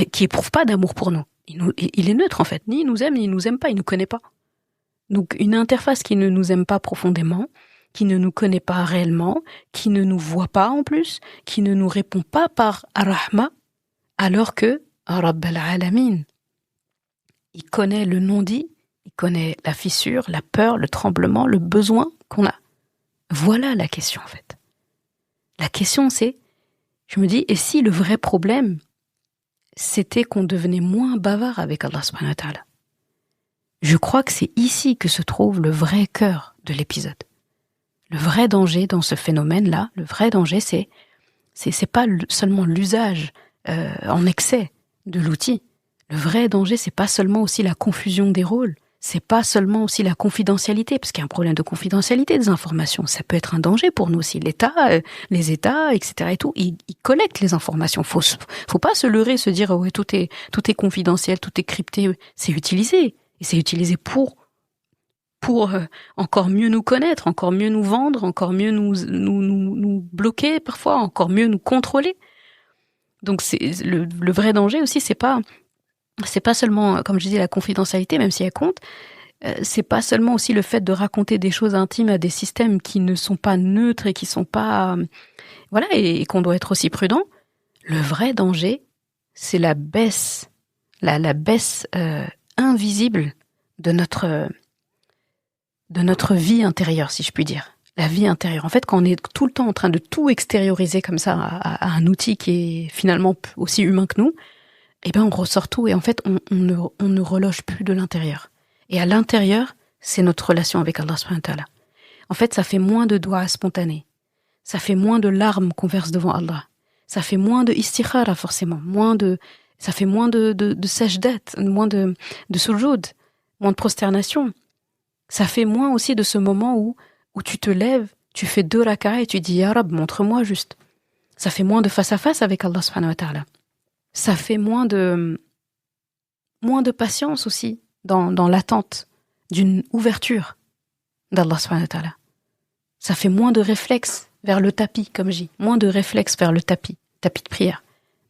qui éprouve pas d'amour pour nous. Il est neutre en fait, ni il nous aime, ni il nous aime pas, il nous connaît pas. Donc une interface qui ne nous aime pas profondément, qui ne nous connaît pas réellement, qui ne nous voit pas en plus, qui ne nous répond pas par Ar-Rahma, alors que Rabb al-Alamin, il connaît le non-dit, il connaît la fissure, la peur, le tremblement, le besoin qu'on a. Voilà la question en fait. La question c'est, je me dis, et si le vrai problème, c'était qu'on devenait moins bavard avec Allah subhanahu wa ta'ala. Je crois que c'est ici que se trouve le vrai cœur de l'épisode. Le vrai danger dans ce phénomène-là, le vrai danger, c'est pas seulement l'usage en excès de l'outil. Le vrai danger, c'est pas seulement aussi la confusion des rôles, c'est pas seulement aussi la confidentialité, parce qu'il y a un problème de confidentialité des informations. Ça peut être un danger pour nous aussi. L'État, les États, etc. et tout, ils collectent les informations. Faut pas se leurrer, se dire ouais tout est confidentiel, tout est crypté. C'est utilisé et c'est utilisé pour encore mieux nous connaître, encore mieux nous vendre, encore mieux nous bloquer parfois, encore mieux nous contrôler. Donc c'est le vrai danger aussi, c'est pas seulement, comme je dis, la confidentialité, même si elle compte, c'est pas seulement aussi le fait de raconter des choses intimes à des systèmes qui ne sont pas neutres et qui sont pas, voilà, et qu'on doit être aussi prudent. Le vrai danger, c'est la baisse, la baisse invisible de notre vie intérieure, si je puis dire. La vie intérieure. En fait, quand on est tout le temps en train de tout extérioriser comme ça à un outil qui est finalement aussi humain que nous, eh ben on ressort tout et en fait on ne reloge plus de l'intérieur. Et à l'intérieur, c'est notre relation avec Allah subhanahu wa ta'ala. En fait, ça fait moins de doigts spontanés. Ça fait moins de larmes qu'on verse devant Allah. Ça fait moins de istikhara forcément, ça fait moins de sajdat, moins de sujoud, moins de prosternation. Ça fait moins aussi de ce moment où tu te lèves, tu fais 2 raka'a et tu dis Ya Rab, montre-moi juste. Ça fait moins de face à face avec Allah subhanahu wa ta'ala. Ça fait moins de patience aussi dans l'attente d'une ouverture d'Allah subhanahu wa ta'ala. Ça fait moins de réflexes vers le tapis, comme je dis. Moins de réflexes vers le tapis de prière.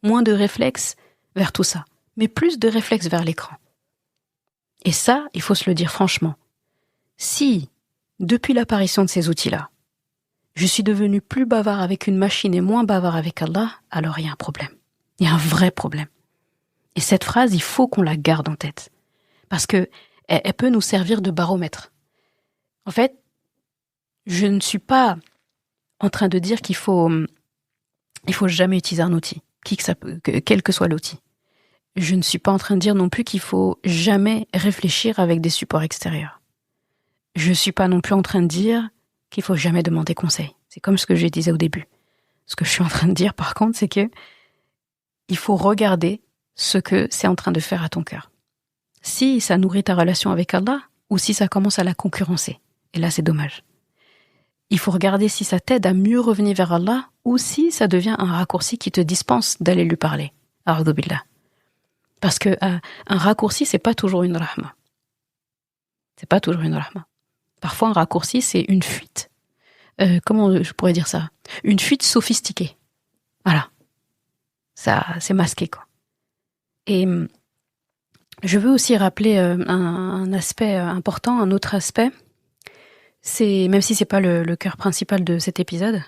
Moins de réflexes vers tout ça. Mais plus de réflexes vers l'écran. Et ça, il faut se le dire franchement. Si, depuis l'apparition de ces outils-là, je suis devenu plus bavard avec une machine et moins bavard avec Allah, alors il y a un problème. Il y a un vrai problème. Et cette phrase, il faut qu'on la garde en tête. Parce que elle peut nous servir de baromètre. En fait, je ne suis pas en train de dire qu'il faut jamais utiliser un outil, quel que soit l'outil. Je ne suis pas en train de dire non plus qu'il faut jamais réfléchir avec des supports extérieurs. Je ne suis pas non plus en train de dire qu'il faut jamais demander conseil. C'est comme ce que je disais au début. Ce que je suis en train de dire, par contre, c'est que il faut regarder ce que c'est en train de faire à ton cœur. Si ça nourrit ta relation avec Allah, ou si ça commence à la concurrencer. Et là, c'est dommage. Il faut regarder si ça t'aide à mieux revenir vers Allah, ou si ça devient un raccourci qui te dispense d'aller lui parler. A'udhu billah. Parce que un raccourci, c'est pas toujours une rahma. C'est pas toujours une rahma. Parfois, un raccourci, c'est une fuite. Comment je pourrais dire ça? Une fuite sophistiquée. Voilà. Ça, c'est masqué, quoi. Et je veux aussi rappeler un aspect important, un autre aspect. C'est, même si c'est pas le cœur principal de cet épisode,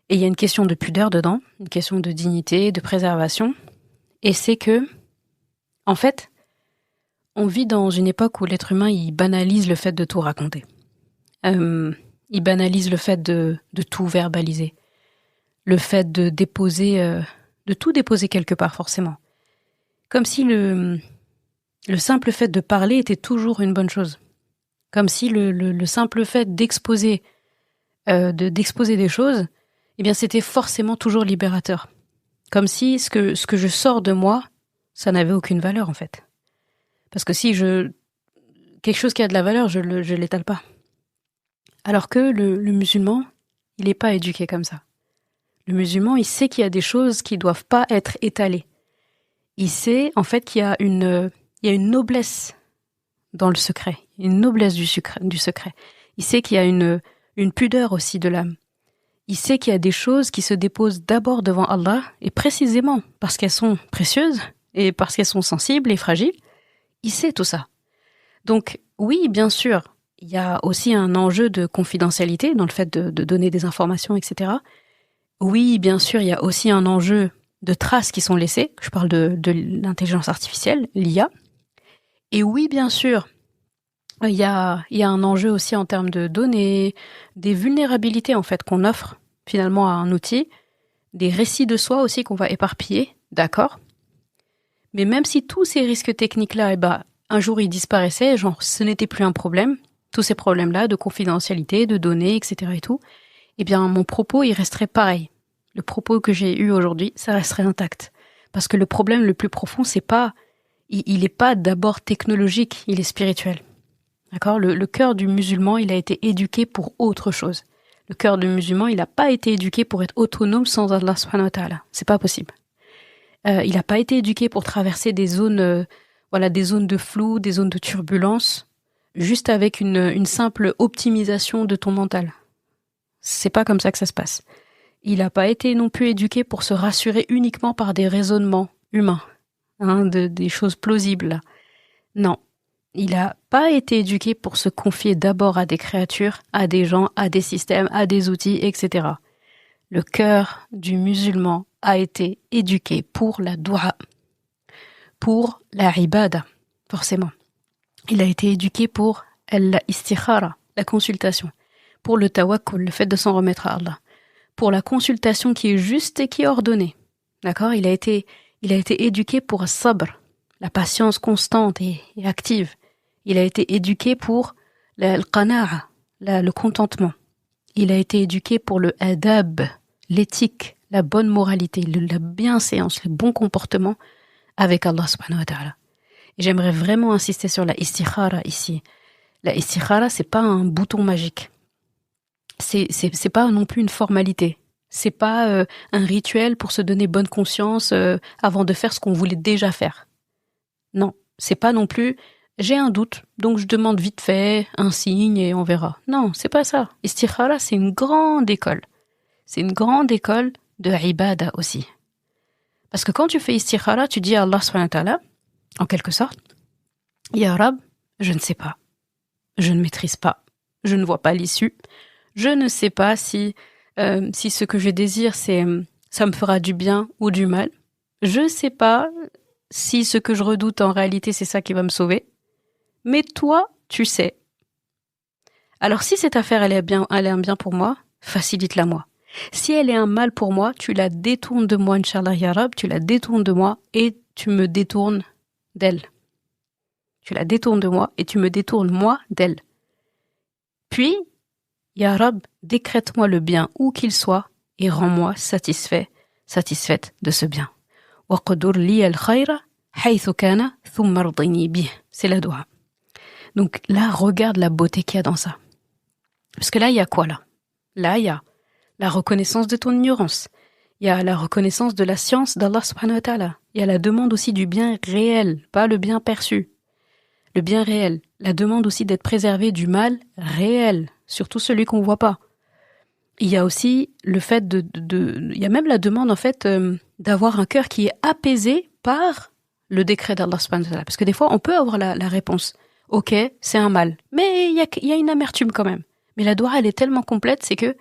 et il y a une question de pudeur dedans, une question de dignité, de préservation, et c'est que, en fait, on vit dans une époque où l'être humain, il banalise le fait de tout raconter. Il banalise le fait de tout verbaliser. Le fait de tout déposer quelque part, forcément. Comme si le simple fait de parler était toujours une bonne chose. Comme si le simple fait d'exposer des choses, eh bien, c'était forcément toujours libérateur. Comme si ce que je sors de moi, ça n'avait aucune valeur, en fait. Parce que si quelque chose qui a de la valeur, je l'étale pas. Alors que le musulman, il n'est pas éduqué comme ça. Le musulman, il sait qu'il y a des choses qui doivent pas être étalées. Il sait, en fait, qu'il y a une noblesse dans le secret, une noblesse du secret. Il sait qu'il y a une pudeur aussi de l'âme. Il sait qu'il y a des choses qui se déposent d'abord devant Allah, et précisément parce qu'elles sont précieuses, et parce qu'elles sont sensibles et fragiles. Il sait tout ça. Donc, oui, bien sûr, il y a aussi un enjeu de confidentialité dans le fait de donner des informations, etc. Oui, bien sûr, il y a aussi un enjeu de traces qui sont laissées. Je parle de l'intelligence artificielle, l'IA. Et oui, bien sûr, il y a un enjeu aussi en termes de données, des vulnérabilités en fait qu'on offre finalement à un outil, des récits de soi aussi qu'on va éparpiller, d'accord. Mais même si tous ces risques techniques-là, un jour ils disparaissaient, genre ce n'était plus un problème, tous ces problèmes-là de confidentialité, de données, etc. et tout, eh bien mon propos il resterait pareil. Le propos que j'ai eu aujourd'hui, ça resterait intact. Parce que le problème le plus profond, c'est pas, il est pas d'abord technologique, il est spirituel. D'accord? Le cœur du musulman, il a été éduqué pour autre chose. Le cœur du musulman, il n'a pas été éduqué pour être autonome sans Allah subhanahu wa ta'ala. C'est pas possible. Il n'a pas été éduqué pour traverser des zones, des zones de flou, des zones de turbulence, juste avec une simple optimisation de ton mental. C'est pas comme ça que ça se passe. Il n'a pas été non plus éduqué pour se rassurer uniquement par des raisonnements humains, des choses plausibles. Non. Il n'a pas été éduqué pour se confier d'abord à des créatures, à des gens, à des systèmes, à des outils, etc. Le cœur du musulman a été éduqué pour la dua, pour la ibada, forcément. Il a été éduqué pour la istikhara, la consultation, pour le tawakkul, le fait de s'en remettre à Allah, pour la consultation qui est juste et qui est ordonnée. D'accord? Il a été éduqué pour sabr, la patience constante et active. Il a été éduqué pour le qana'a, le contentement. Il a été éduqué pour le adab, l'éthique, la bonne moralité, la bienséance, le bon comportement avec Allah subhanahu wa ta'ala. Et j'aimerais vraiment insister sur la istikhara ici. La istikhara, c'est pas un bouton magique. C'est pas non plus une formalité. C'est pas un rituel pour se donner bonne conscience avant de faire ce qu'on voulait déjà faire. Non, c'est pas non plus j'ai un doute, donc je demande vite fait un signe et on verra. Non, c'est pas ça. Istikhara, c'est une grande école. C'est une grande école de ibada aussi. Parce que quand tu fais istikhara, tu dis à Allah subhanahu wa ta'ala, en quelque sorte, Ya Rab, je ne sais pas. Je ne maîtrise pas. Je ne vois pas l'issue. Je ne sais pas si ce que je désire, ça me fera du bien ou du mal. Je ne sais pas si ce que je redoute en réalité, c'est ça qui va me sauver. Mais toi, tu sais. Alors si cette affaire, elle est un bien pour moi, facilite-la moi. Si elle est un mal pour moi, tu la détournes de moi, Inch'Allah ya Rab, tu la détournes de moi et tu me détournes d'elle. Tu la détournes de moi et tu me détournes moi d'elle. Puis, ya Rab, décrète-moi le bien où qu'il soit et rends-moi satisfaite de ce bien. وَقْدُرْ لِيَ الْخَيْرَ حَيْثُ كَانَ ثُمَّ ارْضِنِي بِهِ. C'est la doua. Donc là, regarde la beauté qu'il y a dans ça. Parce que là, il y a quoi là? Là, il y a la reconnaissance de ton ignorance. Il y a la reconnaissance de la science d'Allah subhanahu wa ta'ala. Il y a la demande aussi du bien réel, pas le bien perçu. Le bien réel. La demande aussi d'être préservé du mal réel, surtout celui qu'on voit pas. Il y a aussi le fait il y a même la demande en fait d'avoir un cœur qui est apaisé par le décret d'Allah subhanahu wa ta'ala. Parce que des fois, on peut avoir la réponse. Ok, c'est un mal. Mais il y a une amertume quand même. Mais la doua, elle est tellement complète, c'est que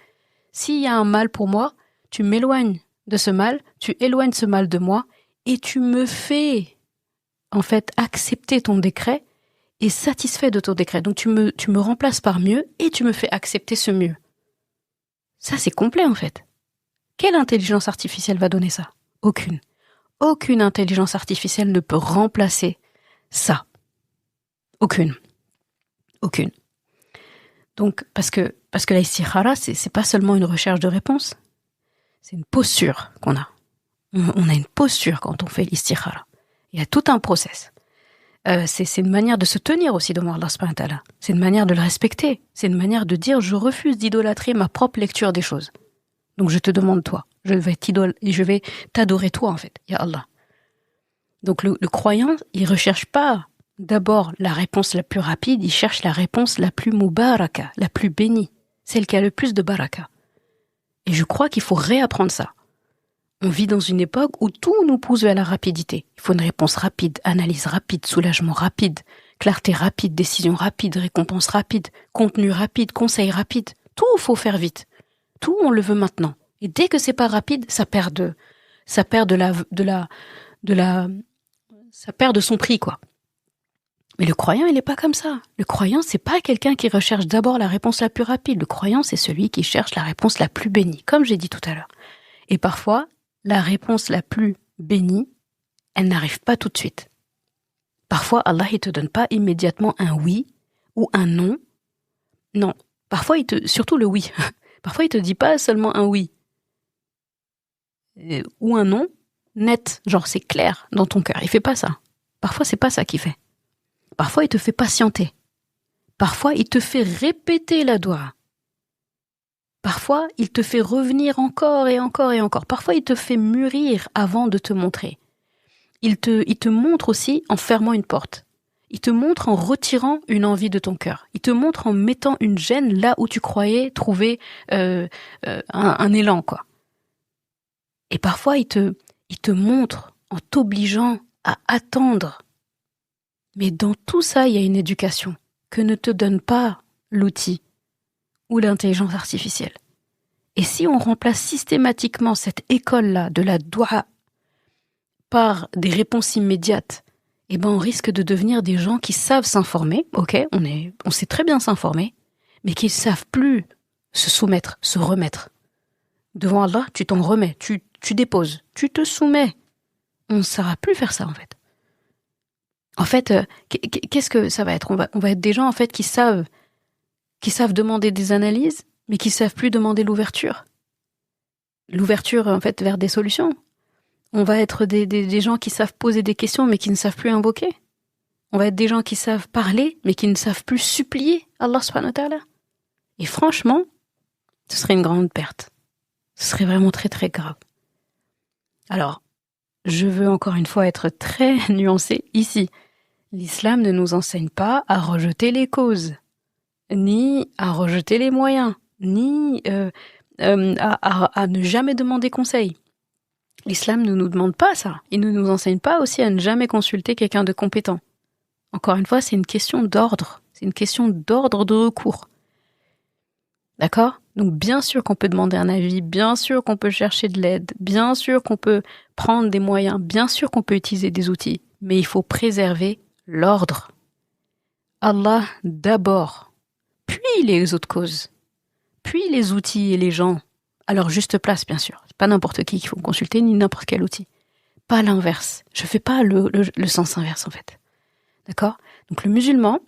s'il y a un mal pour moi, tu m'éloignes de ce mal, tu éloignes ce mal de moi, et tu me fais, en fait, accepter ton décret et satisfait de ton décret. Donc tu me remplaces par mieux et tu me fais accepter ce mieux. Ça, c'est complet, en fait. Quelle intelligence artificielle va donner ça? Aucune. Aucune intelligence artificielle ne peut remplacer ça. Aucune. Donc, parce que la istikhara, c'est pas seulement une recherche de réponse, c'est une posture qu'on a. On a une posture quand on fait l'istikhara. Il y a tout un process. C'est une manière de se tenir aussi devant Allah subhanahu wa ta'ala. C'est une manière de le respecter. C'est une manière de dire, je refuse d'idolâtrer ma propre lecture des choses. Donc je te demande toi. Je vais t'adorer toi en fait, ya Allah. Donc le croyant, il recherche pas d'abord la réponse la plus rapide, il cherche la réponse la plus mubaraka, la plus bénie, celle qui a le plus de baraka. Et je crois qu'il faut réapprendre ça. On vit dans une époque où tout nous pousse vers la rapidité. Il faut une réponse rapide, analyse rapide, soulagement rapide, clarté rapide, décision rapide, récompense rapide, contenu rapide, conseil rapide. Tout faut faire vite. Tout on le veut maintenant. Et dès que c'est pas rapide, ça perd de son prix, quoi. Mais le croyant, il est pas comme ça. Le croyant, c'est pas quelqu'un qui recherche d'abord la réponse la plus rapide. Le croyant, c'est celui qui cherche la réponse la plus bénie, comme j'ai dit tout à l'heure. Et parfois, la réponse la plus bénie, elle n'arrive pas tout de suite. Parfois, Allah, il te donne pas immédiatement un oui ou un non. Non. Parfois, surtout le oui. Parfois, il te dit pas seulement un oui ou un non net, genre c'est clair dans ton cœur. Il fait pas ça. Parfois, c'est pas ça qu'il fait. Parfois, il te fait patienter. Parfois, il te fait répéter la doua. Parfois, il te fait revenir encore et encore et encore. Parfois, il te fait mûrir avant de te montrer. Il te montre aussi en fermant une porte. Il te montre en retirant une envie de ton cœur. Il te montre en mettant une gêne là où tu croyais trouver un élan, quoi. Et parfois, il te montre en t'obligeant à attendre. Mais dans tout ça, il y a une éducation que ne te donne pas l'outil ou l'intelligence artificielle. Et si on remplace systématiquement cette école-là de la doua par des réponses immédiates, eh ben on risque de devenir des gens qui savent s'informer, ok, on sait très bien s'informer, mais qui ne savent plus se soumettre, se remettre. Devant Allah, tu t'en remets, tu déposes, tu te soumets. On ne saura plus faire ça en fait. En fait, qu'est-ce que ça va être? On va être des gens en fait qui savent demander des analyses, mais qui savent plus demander l'ouverture. L'ouverture en fait vers des solutions. On va être des gens qui savent poser des questions, mais qui ne savent plus invoquer. On va être des gens qui savent parler, mais qui ne savent plus supplier Allah subhanahu wa ta'ala. Et franchement, ce serait une grande perte. Ce serait vraiment très très grave. Alors, je veux encore une fois être très nuancée ici. L'islam ne nous enseigne pas à rejeter les causes, ni à rejeter les moyens, ni à ne jamais demander conseil. L'islam ne nous demande pas ça. Il ne nous enseigne pas aussi à ne jamais consulter quelqu'un de compétent. Encore une fois, c'est une question d'ordre. C'est une question d'ordre de recours. D'accord ? Donc bien sûr qu'on peut demander un avis, bien sûr qu'on peut chercher de l'aide, bien sûr qu'on peut prendre des moyens, bien sûr qu'on peut utiliser des outils, mais il faut préserver l'ordre. Allah d'abord, puis les autres causes, puis les outils et les gens à leur juste place, bien sûr. C'est pas n'importe qui qu'il faut consulter, ni n'importe quel outil. Pas l'inverse. Je fais pas le sens inverse, en fait. D'accord ? Donc le musulman,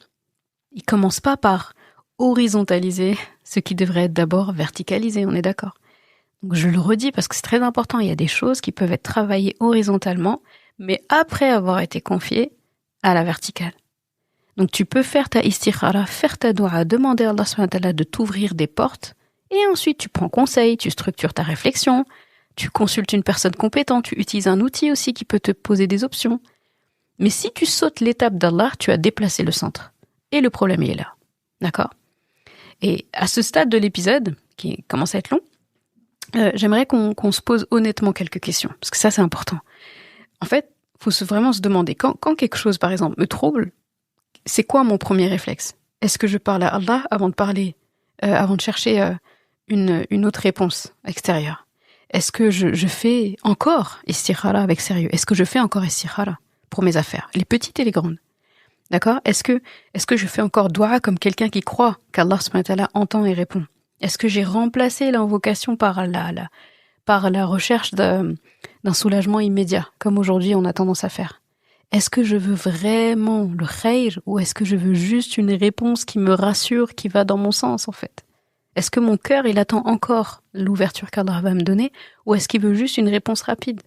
il commence pas par horizontaliser ce qui devrait être d'abord verticalisé, on est d'accord ? Donc je le redis parce que c'est très important, il y a des choses qui peuvent être travaillées horizontalement, mais après avoir été confiées à la verticale. Donc tu peux faire ta istikhara, faire ta dua, demander à Allah subhanahu wa ta'ala de t'ouvrir des portes, et ensuite tu prends conseil, tu structures ta réflexion, tu consultes une personne compétente, tu utilises un outil aussi qui peut te poser des options. Mais si tu sautes l'étape d'Allah, tu as déplacé le centre. Et le problème, il est là. D'accord ? Et à ce stade de l'épisode, qui commence à être long, j'aimerais qu'on se pose honnêtement quelques questions, parce que ça, c'est important. En fait, il faut vraiment se demander, quand quelque chose, par exemple, me trouble, c'est quoi mon premier réflexe ? Est-ce que je parle à Allah avant de chercher une autre réponse extérieure ? Est-ce que je fais encore istikhara avec sérieux ? Est-ce que je fais encore istikhara pour mes affaires, les petites et les grandes ? D'accord ? Est-ce que je fais encore dua comme quelqu'un qui croit qu'Allah subhanahu wa ta'ala entend et répond ? Est-ce que j'ai remplacé l'invocation par la recherche d'un soulagement immédiat, comme aujourd'hui on a tendance à faire ? Est-ce que je veux vraiment le khayr ou est-ce que je veux juste une réponse qui me rassure, qui va dans mon sens en fait ? Est-ce que mon cœur, il attend encore l'ouverture qu'Allah va me donner ou est-ce qu'il veut juste une réponse rapide ?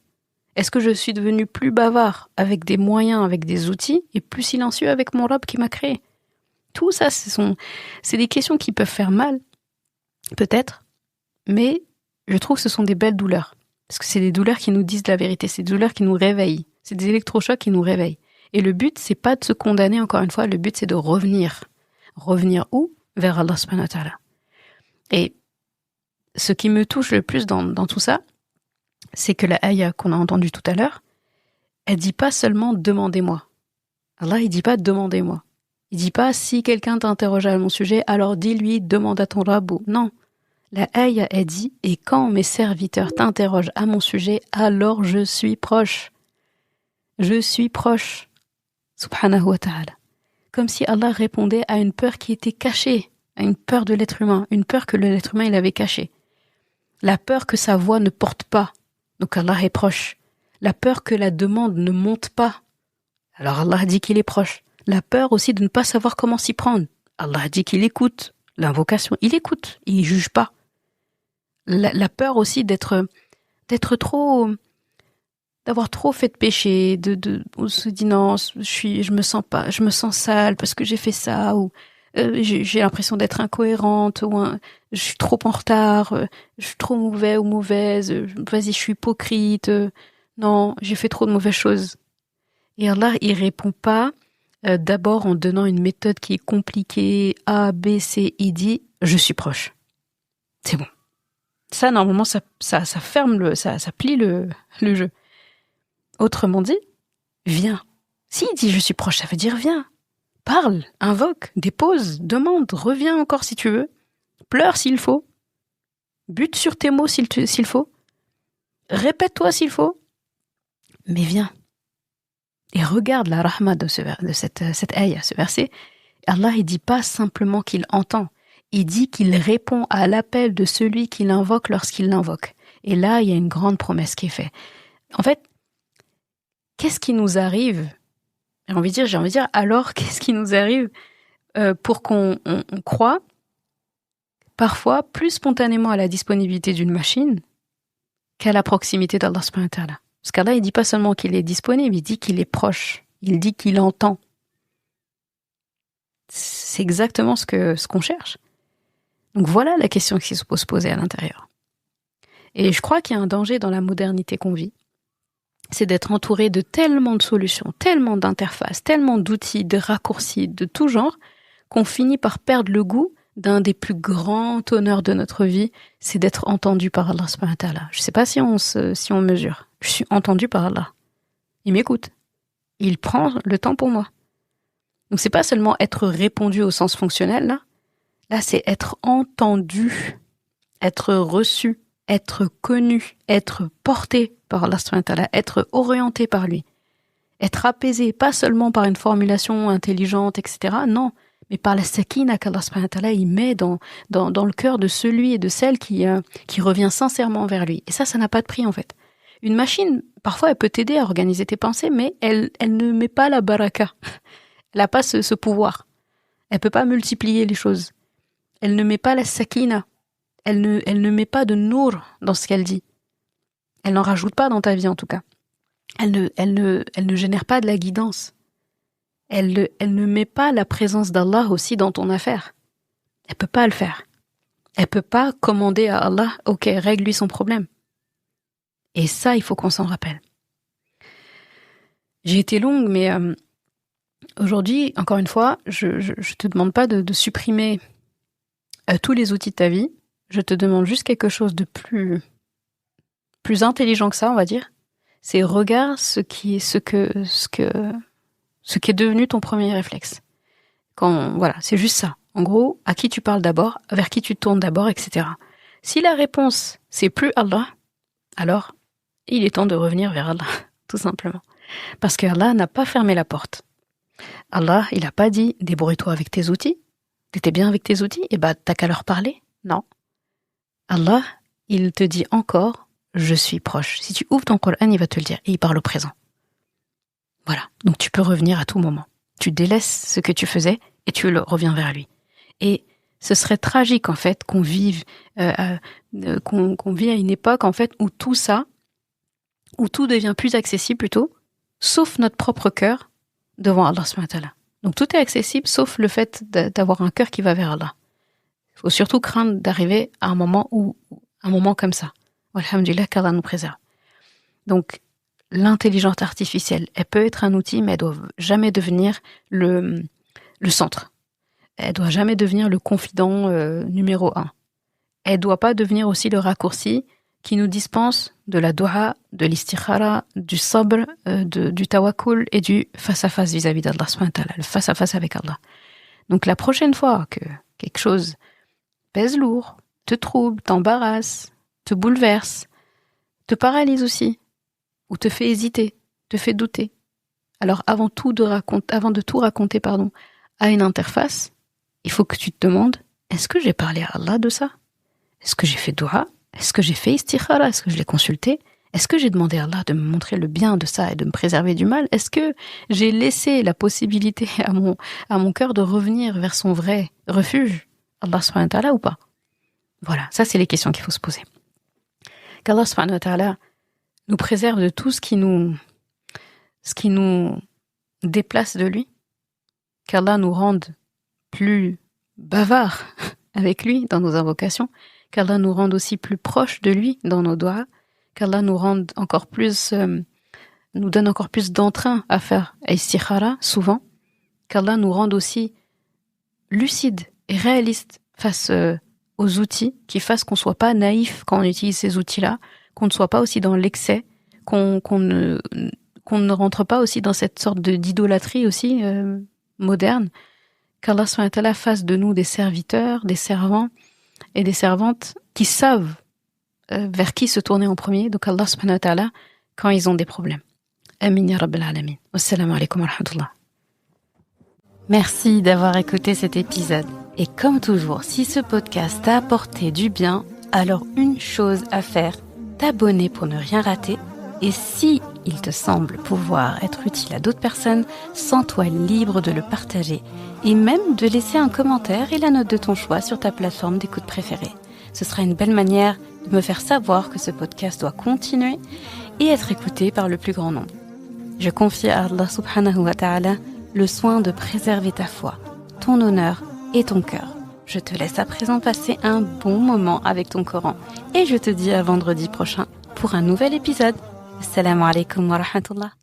Est-ce que je suis devenu plus bavard avec des moyens, avec des outils et plus silencieux avec mon Rabb qui m'a créé ? Tout ça, c'est des questions qui peuvent faire mal, peut-être, mais je trouve que ce sont des belles douleurs. Parce que c'est des douleurs qui nous disent la vérité, c'est des douleurs qui nous réveillent, c'est des électrochocs qui nous réveillent. Et le but, c'est pas de se condamner encore une fois, le but c'est de revenir. Revenir où ? Vers Allah subhanahu wa ta'ala. Et ce qui me touche le plus dans tout ça, c'est que la ayah qu'on a entendue tout à l'heure, elle dit pas seulement « demandez-moi ». Allah, il dit pas « demandez-moi ». Il dit pas « si quelqu'un t'interroge à mon sujet, alors dis-lui, demande à ton Rabb ». Non. La ayah, elle dit « et quand mes serviteurs t'interrogent à mon sujet, alors je suis proche ». Je suis proche. Subhanahu wa ta'ala. Comme si Allah répondait à une peur qui était cachée, à une peur de l'être humain, une peur que l'être humain il avait cachée. La peur que sa voix ne porte pas. Donc Allah est proche. La peur que la demande ne monte pas. Alors Allah dit qu'il est proche. La peur aussi de ne pas savoir comment s'y prendre. Allah dit qu'il écoute. L'invocation, il écoute. Il juge pas. La peur aussi d'être trop, d'avoir trop fait de péché, on se dit non, je me sens sale parce que j'ai fait ça, ou j'ai l'impression d'être incohérente, ou je suis trop en retard, je suis trop mauvais ou mauvaise, vas-y, je suis hypocrite, non, j'ai fait trop de mauvaises choses. Et Allah, il répond pas d'abord en donnant une méthode qui est compliquée, A, B, C, il dit, je suis proche. C'est bon. Ça, normalement, ça ferme ça plie le jeu. Autrement dit, viens. S'il dit je suis proche, ça veut dire viens. Parle, invoque, dépose, demande, reviens encore si tu veux. Pleure s'il faut. Bute sur tes mots s'il faut. Répète-toi s'il faut. Mais viens. Et regarde la rahma de cette ayah, ce verset. Allah, il dit pas simplement qu'il entend. Il dit qu'il répond à l'appel de celui qui l'invoque lorsqu'il l'invoque. Et là, il y a une grande promesse qui est faite. En fait, qu'est-ce qui nous arrive ? J'ai envie de dire, alors qu'est-ce qui nous arrive pour qu'on croit parfois plus spontanément à la disponibilité d'une machine qu'à la proximité d'Allah subhanahu wa ta'ala. Parce qu'Allah, il dit pas seulement qu'il est disponible, il dit qu'il est proche, il dit qu'il entend. C'est exactement ce qu'on cherche. Donc voilà la question qu'il faut se poser à l'intérieur. Et je crois qu'il y a un danger dans la modernité qu'on vit. C'est d'être entouré de tellement de solutions, tellement d'interfaces, tellement d'outils, de raccourcis, de tout genre, qu'on finit par perdre le goût d'un des plus grands honneurs de notre vie, c'est d'être entendu par Allah subhanahu wa ta'ala. Je ne sais pas si on mesure. Je suis entendu par Allah. Il m'écoute. Il prend le temps pour moi. Donc c'est pas seulement être répondu au sens fonctionnel, là. Là, c'est être entendu, être reçu, être connu, être porté par Allah subhanahu wa ta'ala, être orienté par lui, être apaisé, pas seulement par une formulation intelligente, etc. Non, mais par la sakina qu'Allah subhanahu wa ta'ala il met dans le cœur de celui et de celle qui revient sincèrement vers lui. Et ça n'a pas de prix en fait. Une machine, parfois, elle peut t'aider à organiser tes pensées, mais elle ne met pas la baraka. Elle n'a pas ce pouvoir. Elle peut pas multiplier les choses. Elle ne met pas la sakina. Elle ne met pas de nour dans ce qu'elle dit. Elle n'en rajoute pas dans ta vie en tout cas. Elle ne génère pas de la guidance. Elle ne met pas la présence d'Allah aussi dans ton affaire. Elle peut pas le faire. Elle peut pas commander à Allah, ok, règle-lui son problème. Et ça, il faut qu'on s'en rappelle. J'ai été longue, mais aujourd'hui, encore une fois, je te demande pas de supprimer tous les outils de ta vie. Je te demande juste quelque chose de plus intelligent que ça, on va dire. C'est regarde ce qui est devenu ton premier réflexe. Voilà, c'est juste ça. En gros, à qui tu parles d'abord, vers qui tu te tournes d'abord, etc. Si la réponse, c'est plus Allah, alors il est temps de revenir vers Allah, tout simplement. Parce que Allah n'a pas fermé la porte. Allah, il n'a pas dit, débrouille-toi avec tes outils. T'étais bien avec tes outils, et t'as qu'à leur parler. Non. Allah, il te dit encore, je suis proche. Si tu ouvres ton Coran, il va te le dire, et il parle au présent. Voilà. Donc tu peux revenir à tout moment. Tu délaisses ce que tu faisais, et tu reviens vers lui. Et ce serait tragique, en fait, qu'on vive à une époque, en fait, où tout devient plus accessible, plutôt, sauf notre propre cœur devant Allah subhanahu wa ta'ala. Donc tout est accessible, sauf le fait d'avoir un cœur qui va vers Allah. Il faut surtout craindre d'arriver à un moment comme ça. Alhamdulillah, qu'Allah nous préserve. Donc, l'intelligence artificielle, elle peut être un outil, mais elle doit jamais devenir le centre. Elle doit jamais devenir le confident numéro 1. Elle doit pas devenir aussi le raccourci qui nous dispense de la dua, de l'istikhara, du sabr, du tawakkul et du face-à-face vis-à-vis d'Allah subhanahu wa ta'ala, le face-à-face avec Allah. Donc la prochaine fois que quelque chose pèse lourd, te trouble, t'embarrasse, te bouleverse, te paralyse aussi, ou te fait hésiter, te fait douter, alors avant de tout raconter, à une interface, il faut que tu te demandes, est-ce que j'ai parlé à Allah de ça? Est-ce que j'ai fait dua? Est-ce que j'ai fait istikhara? Est-ce que je l'ai consulté? Est-ce que j'ai demandé à Allah de me montrer le bien de ça et de me préserver du mal? Est-ce que j'ai laissé la possibilité à mon cœur de revenir vers son vrai refuge, Allah subhanahu wa ta'ala, ou pas? Voilà, ça c'est les questions qu'il faut se poser. Qu'Allah subhanahu wa ta'ala nous préserve de tout ce qui nous déplace de lui, qu'Allah nous rende plus bavards avec lui dans nos invocations, qu'Allah nous rende aussi plus proches de lui dans nos doigts, qu'Allah nous rende encore plus, nous donne encore plus d'entrain à faire istikhara souvent, qu'Allah nous rende aussi lucides et réalistes face aux outils, qui fassent qu'on soit pas naïf quand on utilise ces outils-là, qu'on ne soit pas aussi dans l'excès, qu'on ne rentre pas aussi dans cette sorte d'idolâtrie aussi moderne, qu'Allah subhanahu wa ta'ala fasse de nous des serviteurs, des servants et des servantes qui savent vers qui se tourner en premier, donc Allah subhanahu wa ta'ala, quand ils ont des problèmes. Amin ya Rabbil Alamin. Wassalamu alaikum wa rahmatullah. Merci d'avoir écouté cet épisode. Et comme toujours, si ce podcast t'a apporté du bien, alors une chose à faire, t'abonner pour ne rien rater. Et si il te semble pouvoir être utile à d'autres personnes, sens-toi libre de le partager et même de laisser un commentaire et la note de ton choix sur ta plateforme d'écoute préférée. Ce sera une belle manière de me faire savoir que ce podcast doit continuer et être écouté par le plus grand nombre. Je confie à Allah subhanahu wa ta'ala le soin de préserver ta foi, ton honneur et ton cœur. Je te laisse à présent passer un bon moment avec ton Coran et je te dis à vendredi prochain pour un nouvel épisode. Assalamu alaikum wa rahmatullah.